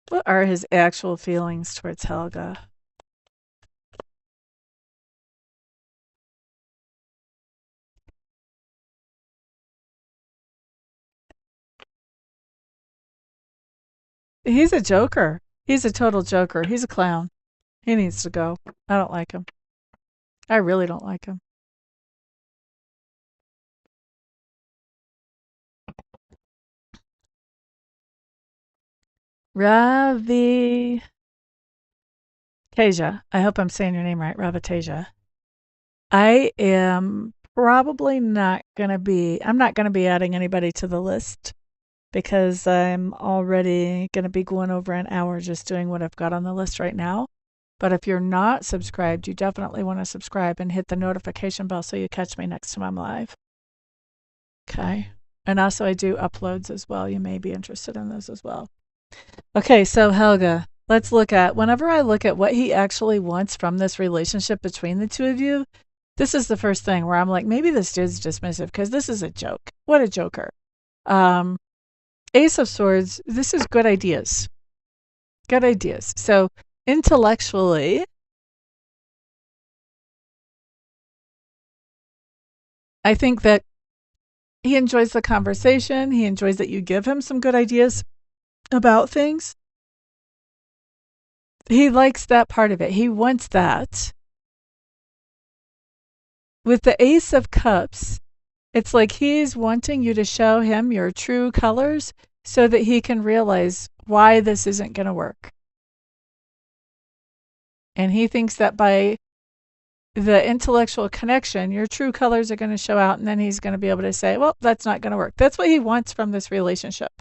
What are his actual feelings towards Helga? He's a joker. He's a total joker. He's a clown. He needs to go. I don't like him. I really don't like him. Ravi Teja. I hope I'm saying your name right, Raviteja. I am probably not going to be, I'm not going to be adding anybody to the list because I'm already going to be going over an hour just doing what I've got on the list right now. But if you're not subscribed, you definitely want to subscribe and hit the notification bell so you catch me next time I'm live. Okay. And also I do uploads as well. You may be interested in those as well. Okay, so Helga, let's look at, whenever I look at what he actually wants from this relationship between the two of you, this is the first thing where I'm like, maybe this dude's dismissive because this is a joke. What a joker. Ace of Swords, this is good ideas. Good ideas. So intellectually, I think that he enjoys the conversation. He enjoys that you give him some good ideas about things. He likes that part of it. He wants that. With the Ace of Cups, it's like he's wanting you to show him your true colors so that he can realize why this isn't going to work. And he thinks that by the intellectual connection, your true colors are going to show out, and then he's going to be able to say, well, that's not going to work. That's what he wants from this relationship.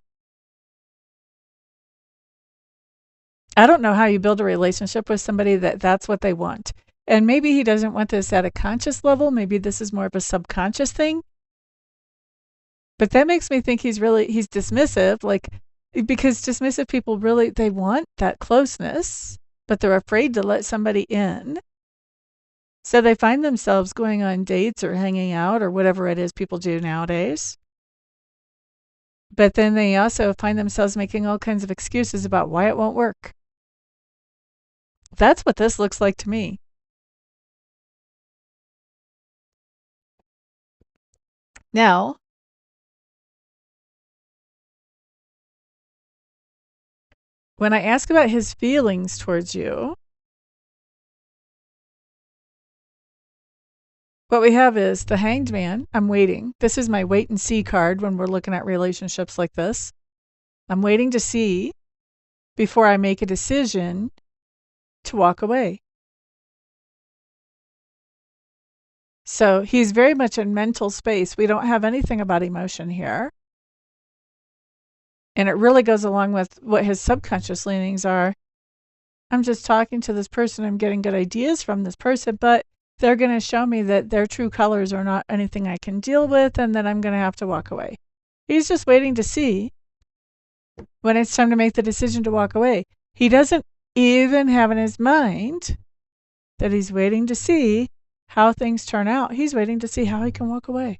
I don't know how you build a relationship with somebody that's what they want. And maybe he doesn't want this at a conscious level. Maybe this is more of a subconscious thing. But that makes me think he's dismissive, like, because dismissive people really, they want that closeness, but they're afraid to let somebody in. So they find themselves going on dates or hanging out or whatever it is people do nowadays. But then they also find themselves making all kinds of excuses about why it won't work. That's what this looks like to me. Now, when I ask about his feelings towards you, what we have is the Hanged Man. I'm waiting. This is my wait and see card when we're looking at relationships like this. I'm waiting to see before I make a decision to walk away. So he's very much in mental space. We don't have anything about emotion here. And it really goes along with what his subconscious leanings are. I'm just talking to this person. I'm getting good ideas from this person, but they're going to show me that their true colors are not anything I can deal with, and then I'm going to have to walk away. He's just waiting to see when it's time to make the decision to walk away. He doesn't even have in his mind that he's waiting to see how things turn out. He's waiting to see how he can walk away.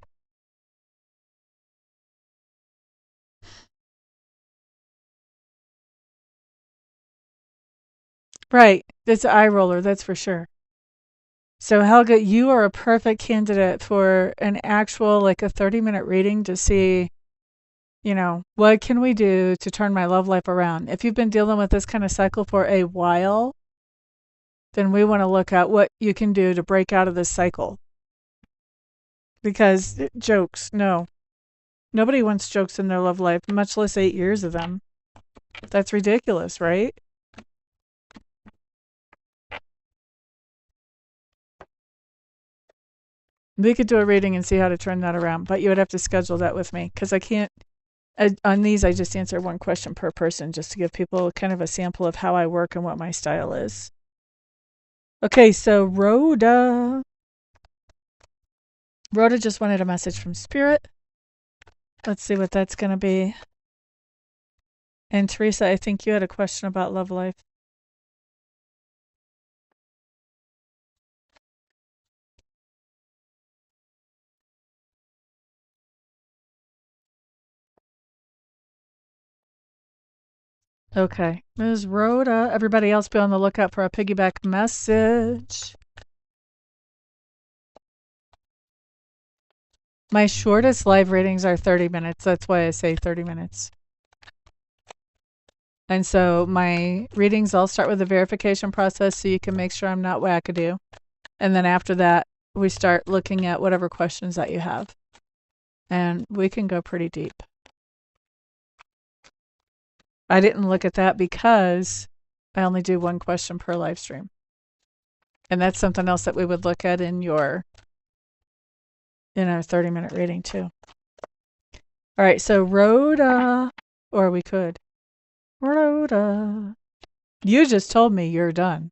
Right. It's an eye roller, that's for sure. So Helga, you are a perfect candidate for an actual, like a 30-minute reading to see, what can we do to turn my love life around? If you've been dealing with this kind of cycle for a while, then we want to look at what you can do to break out of this cycle. Because jokes, no. Nobody wants jokes in their love life, much less 8 years of them. That's ridiculous, right? We could do a reading and see how to turn that around, but you would have to schedule that with me because I can't. On these, I just answer one question per person just to give people kind of a sample of how I work and what my style is. Okay, so Rhoda. Rhoda just wanted a message from Spirit. Let's see what that's going to be. And Teresa, I think you had a question about love life. Okay, Ms. Rhoda. Everybody else be on the lookout for a piggyback message. My shortest live readings are 30 minutes. That's why I say 30 minutes. And so my readings all start with a verification process so you can make sure I'm not wackadoo. And then after that, we start looking at whatever questions that you have. And we can go pretty deep. I didn't look at that because I only do one question per live stream. And that's something else that we would look at in our 30-minute reading too. All right, so Rhoda, or we could. Rhoda, you just told me you're done.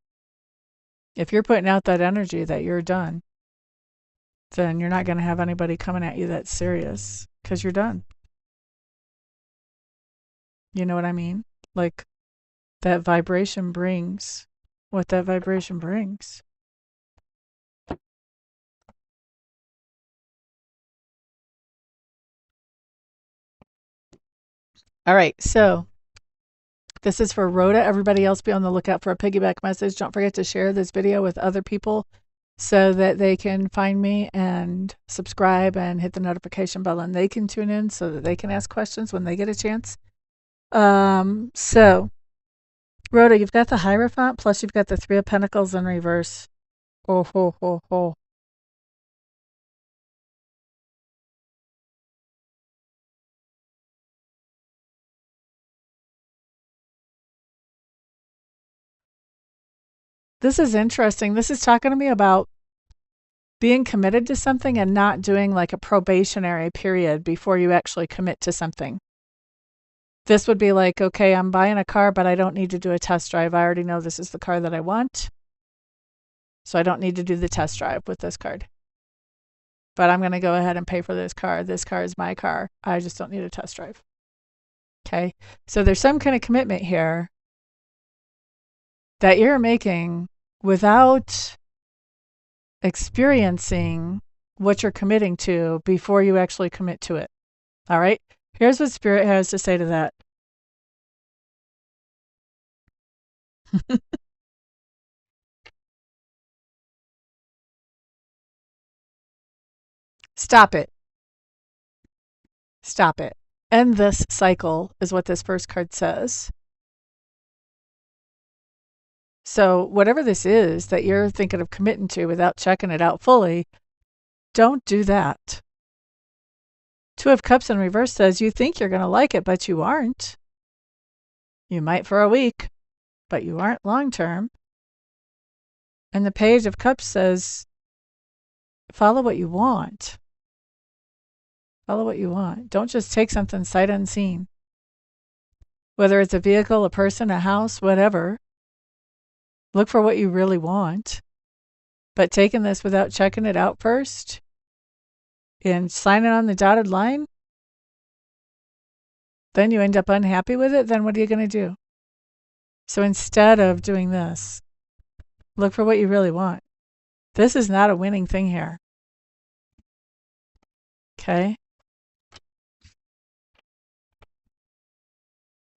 If you're putting out that energy that you're done, then you're not going to have anybody coming at you that's serious because you're done. You know what I mean? Like that vibration brings what that vibration brings. All right, so this is for Rhoda. Everybody else be on the lookout for a piggyback message. Don't forget to share this video with other people so that they can find me and subscribe and hit the notification bell, and they can tune in so that they can ask questions when they get a chance. So Rhoda, you've got the Hierophant, plus you've got the Three of Pentacles in reverse. Oh, ho, ho, ho. This is interesting. This is talking to me about being committed to something and not doing like a probationary period before you actually commit to something. This would be like, okay, I'm buying a car, but I don't need to do a test drive. I already know this is the car that I want. So I don't need to do the test drive with this card. But I'm going to go ahead and pay for this car. This car is my car. I just don't need a test drive. Okay. So there's some kind of commitment here that you're making without experiencing what you're committing to before you actually commit to it. All right. Here's what Spirit has to say to that. Stop it. Stop it. End this cycle is what this first card says. So whatever this is that you're thinking of committing to without checking it out fully, don't do that. Two of Cups in reverse says you think you're going to like it, but you aren't. You might for a week, but you aren't long term. And the Page of Cups says follow what you want. Follow what you want. Don't just take something sight unseen. Whether it's a vehicle, a person, a house, whatever. Look for what you really want. But taking this without checking it out first and signing on the dotted line, then you end up unhappy with it, then what are you going to do? So instead of doing this, look for what you really want. This is not a winning thing here. Okay?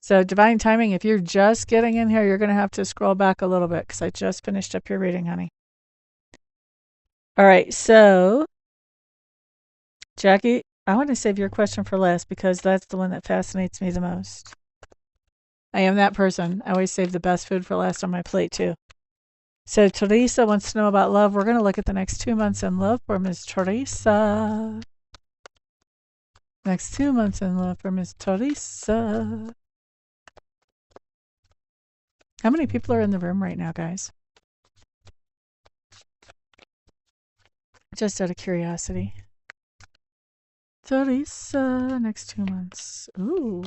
So divine timing, if you're just getting in here, you're going to have to scroll back a little bit because I just finished up your reading, honey. All right, so Jackie, I want to save your question for last because that's the one that fascinates me the most. I am that person. I always save the best food for last on my plate too. So Teresa wants to know about love. We're going to look at the next 2 months in love for Miss Teresa. Next 2 months in love for Miss Teresa. How many people are in the room right now, guys? Just out of curiosity. Teresa, next 2 months. Ooh.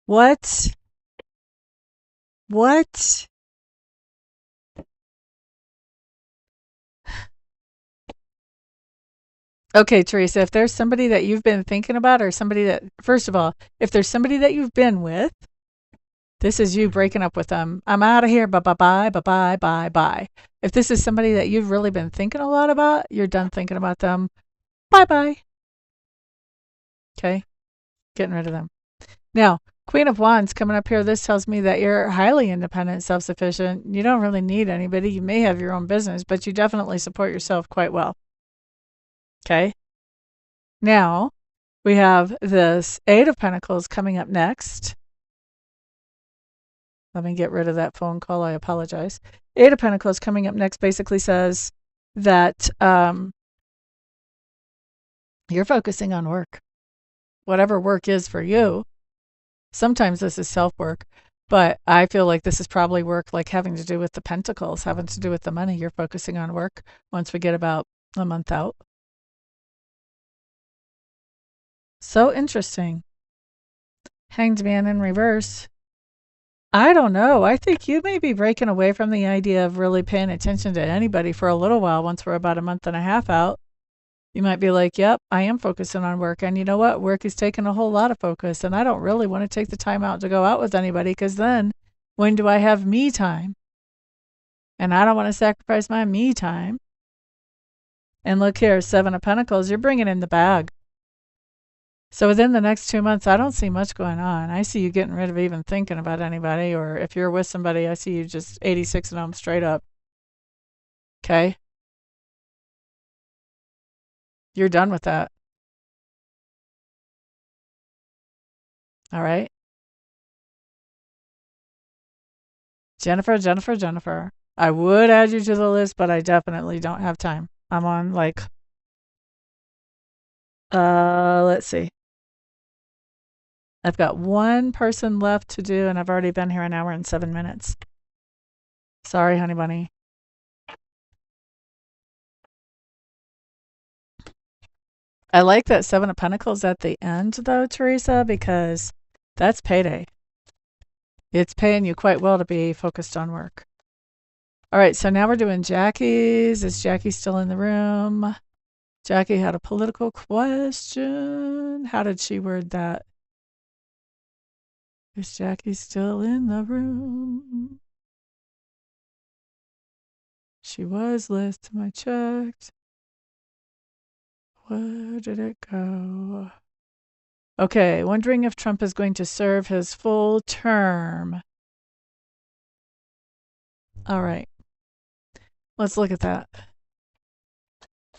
What? What? Okay, Teresa, if there's somebody that you've been thinking about or somebody that, first of all, if there's somebody that you've been with, this is you breaking up with them. I'm out of here. Bye-bye, bye-bye, bye-bye. If this is somebody that you've really been thinking a lot about, you're done thinking about them. Bye-bye. Okay? Getting rid of them. Now, Queen of Wands coming up here. This tells me that you're highly independent, self-sufficient. You don't really need anybody. You may have your own business, but you definitely support yourself quite well. Okay? Now, we have this Eight of Pentacles coming up next. Let me get rid of that phone call. I apologize. Eight of Pentacles coming up next basically says that you're focusing on work. whatever work is for you. Sometimes this is self-work, but I feel like this is probably work like having to do with the pentacles, having to do with the money. You're focusing on work once we get about a month out. So interesting. Hanged Man in reverse. I don't know. I think you may be breaking away from the idea of really paying attention to anybody for a little while once we're about a month and a half out. You might be like, yep, I am focusing on work. And you know what? Work is taking a whole lot of focus. And I don't really want to take the time out to go out with anybody, because then when do I have me time? And I don't want to sacrifice my me time. And look here, 7 of Pentacles, you're bringing in the bag. So within the next 2 months, I don't see much going on. I see you getting rid of even thinking about anybody, or if you're with somebody, I see you just 86 and them straight up. Okay? You're done with that. All right? Jennifer, Jennifer, Jennifer. I would add you to the list, but I definitely don't have time. I'm on like, let's see. I've got one person left to do, and I've already been here 1 hour and 7 minutes. Sorry, honey bunny. I like that 7 of Pentacles at the end, though, Teresa, because that's payday. It's paying you quite well to be focused on work. All right, so now we're doing Jackie's. Is Jackie still in the room? Jackie had a political question. How did she word that? Is Jackie still in the room? She was last time I checked. Where did it go? Okay, wondering if Trump is going to serve his full term. All right. Let's look at that.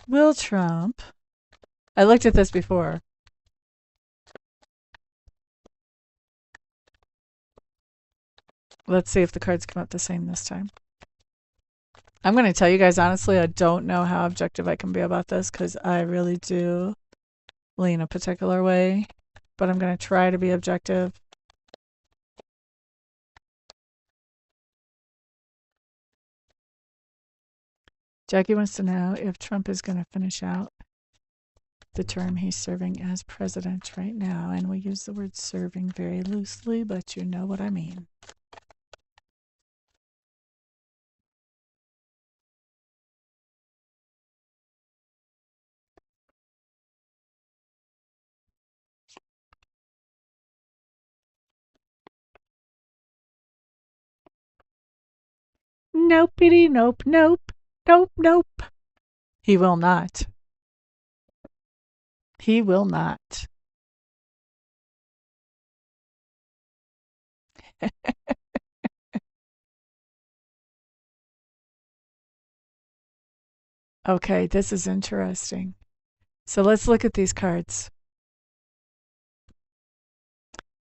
Will Trump... I looked at this before. Let's see if the cards come up the same this time. I'm going to tell you guys, honestly, I don't know how objective I can be about this, because I really do lean a particular way. But I'm going to try to be objective. Jackie wants to know if Trump is going to finish out the term he's serving as president right now. And we use the word serving very loosely, but you know what I mean. Nopey, nope, nope, nope, nope. He will not. He will not. Okay, this is interesting. So let's look at these cards.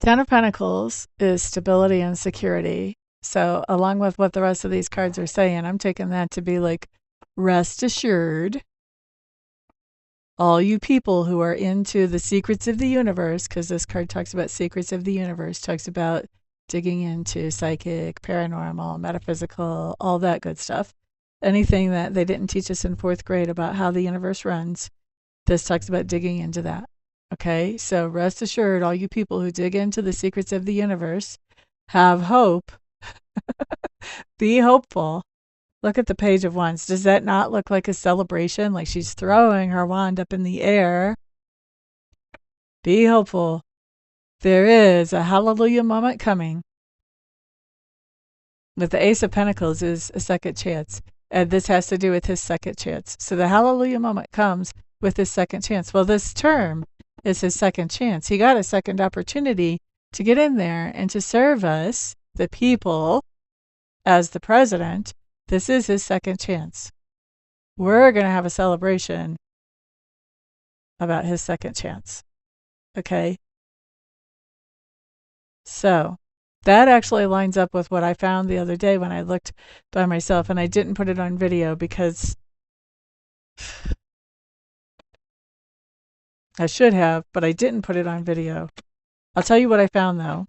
10 of Pentacles is stability and security. So along with what the rest of these cards are saying, I'm taking that to be like, rest assured, all you people who are into the secrets of the universe, because this card talks about secrets of the universe, talks about digging into psychic, paranormal, metaphysical, all that good stuff. Anything that they didn't teach us in 4th grade about how the universe runs, this talks about digging into that. Okay, so rest assured, all you people who dig into the secrets of the universe, have hope. Be hopeful. Look at the Page of Wands. Does that not look like a celebration? Like she's throwing her wand up in the air. Be hopeful. There is a hallelujah moment coming. With the Ace of Pentacles is a second chance. And this has to do with his second chance. So the hallelujah moment comes with his second chance. Well, this term is his second chance. He got a second opportunity to get in there and to serve us, the people, as the president. This is his second chance. We're going to have a celebration about his second chance. Okay? So that actually lines up with what I found the other day when I looked by myself, and I didn't put it on video because I should have, but I didn't put it on video. I'll tell you what I found though,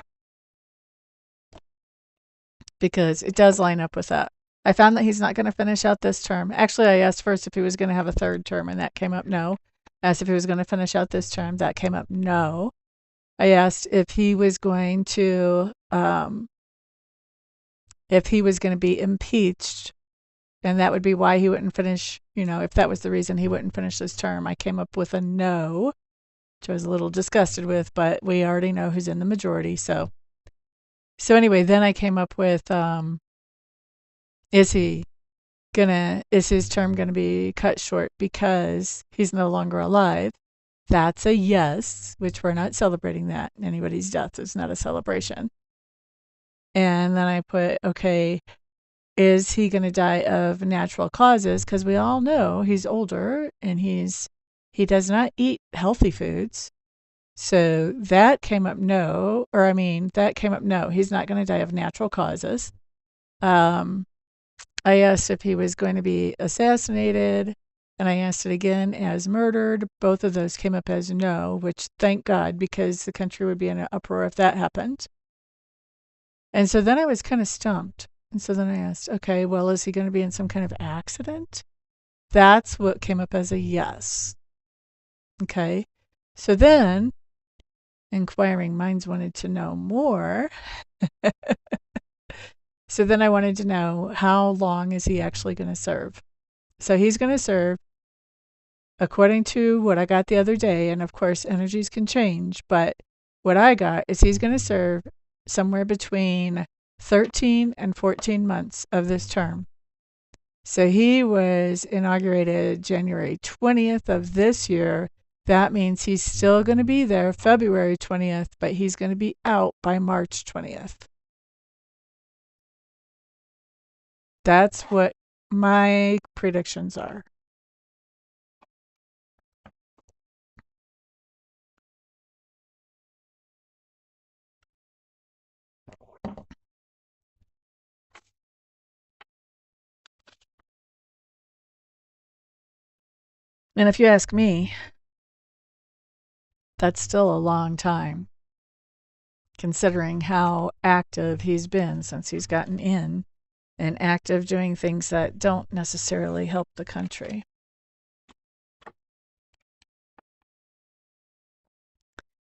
because it does line up with that. I found that he's not going to finish out this term. Actually, I asked first if he was going to have a third term, and that came up no. I asked if he was going to finish out this term. That came up no. I asked if he was going to be impeached, and that would be why he wouldn't finish, if that was the reason he wouldn't finish this term. I came up with a no, which I was a little disgusted with, but we already know who's in the majority. So anyway, then I came up with, is his term going to be cut short because he's no longer alive? That's a yes, which we're not celebrating that. Anybody's death is not a celebration. And then I put, okay, is he going to die of natural causes? Because we all know he's older and he does not eat healthy foods. So that came up no, he's not going to die of natural causes. I asked if he was going to be assassinated, and I asked it again as murdered. Both of those came up as no, which thank God, because the country would be in an uproar if that happened. And so then I was kind of stumped. And so then I asked, okay, well, is he going to be in some kind of accident? That's what came up as a yes. Okay. So then inquiring minds wanted to know more. So then I wanted to know, how long is he actually going to serve? So he's going to serve, according to what I got the other day, and of course energies can change, but what I got is he's going to serve somewhere between 13 and 14 months of this term. So he was inaugurated January 20th of this year. That means he's still going to be there February 20th, but he's going to be out by March 20th. That's what my predictions are. And if you ask me, that's still a long time, considering how active he's been since he's gotten in, and active doing things that don't necessarily help the country.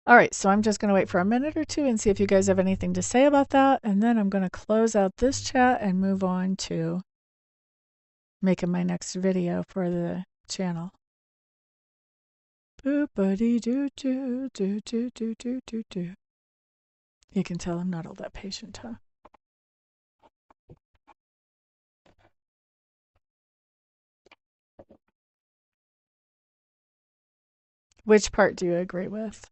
All right, so I'm just going to wait for a minute or two and see if you guys have anything to say about that, and then I'm going to close out this chat and move on to making my next video for the channel. Boop-a-dee-doo-doo-doo-doo-doo-doo-doo. You can tell I'm not all that patient, huh? Which part do you agree with?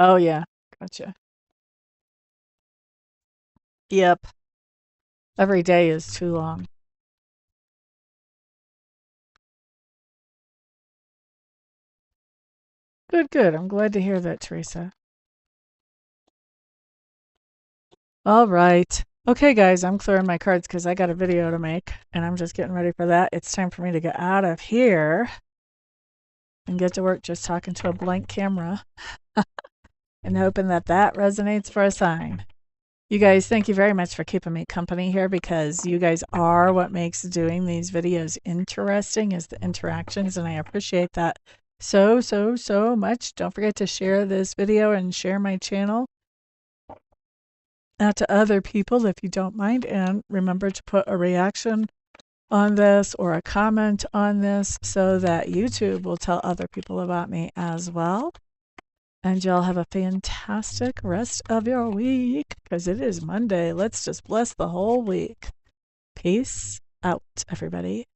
Oh, yeah. Gotcha. Yep. Every day is too long. Good, good. I'm glad to hear that, Teresa. All right. Okay, guys, I'm clearing my cards because I got a video to make, and I'm just getting ready for that. It's time for me to get out of here and get to work just talking to a blank camera and hoping that that resonates for a sign. You guys, thank you very much for keeping me company here, because you guys are what makes doing these videos interesting, is the interactions, and I appreciate that so much. Don't forget to share this video and share my channel out to other people if you don't mind, and remember to put a reaction on this or a comment on this so that YouTube will tell other people about me as well. And y'all have a fantastic rest of your week, because it is Monday. Let's just bless the whole week. Peace out, everybody.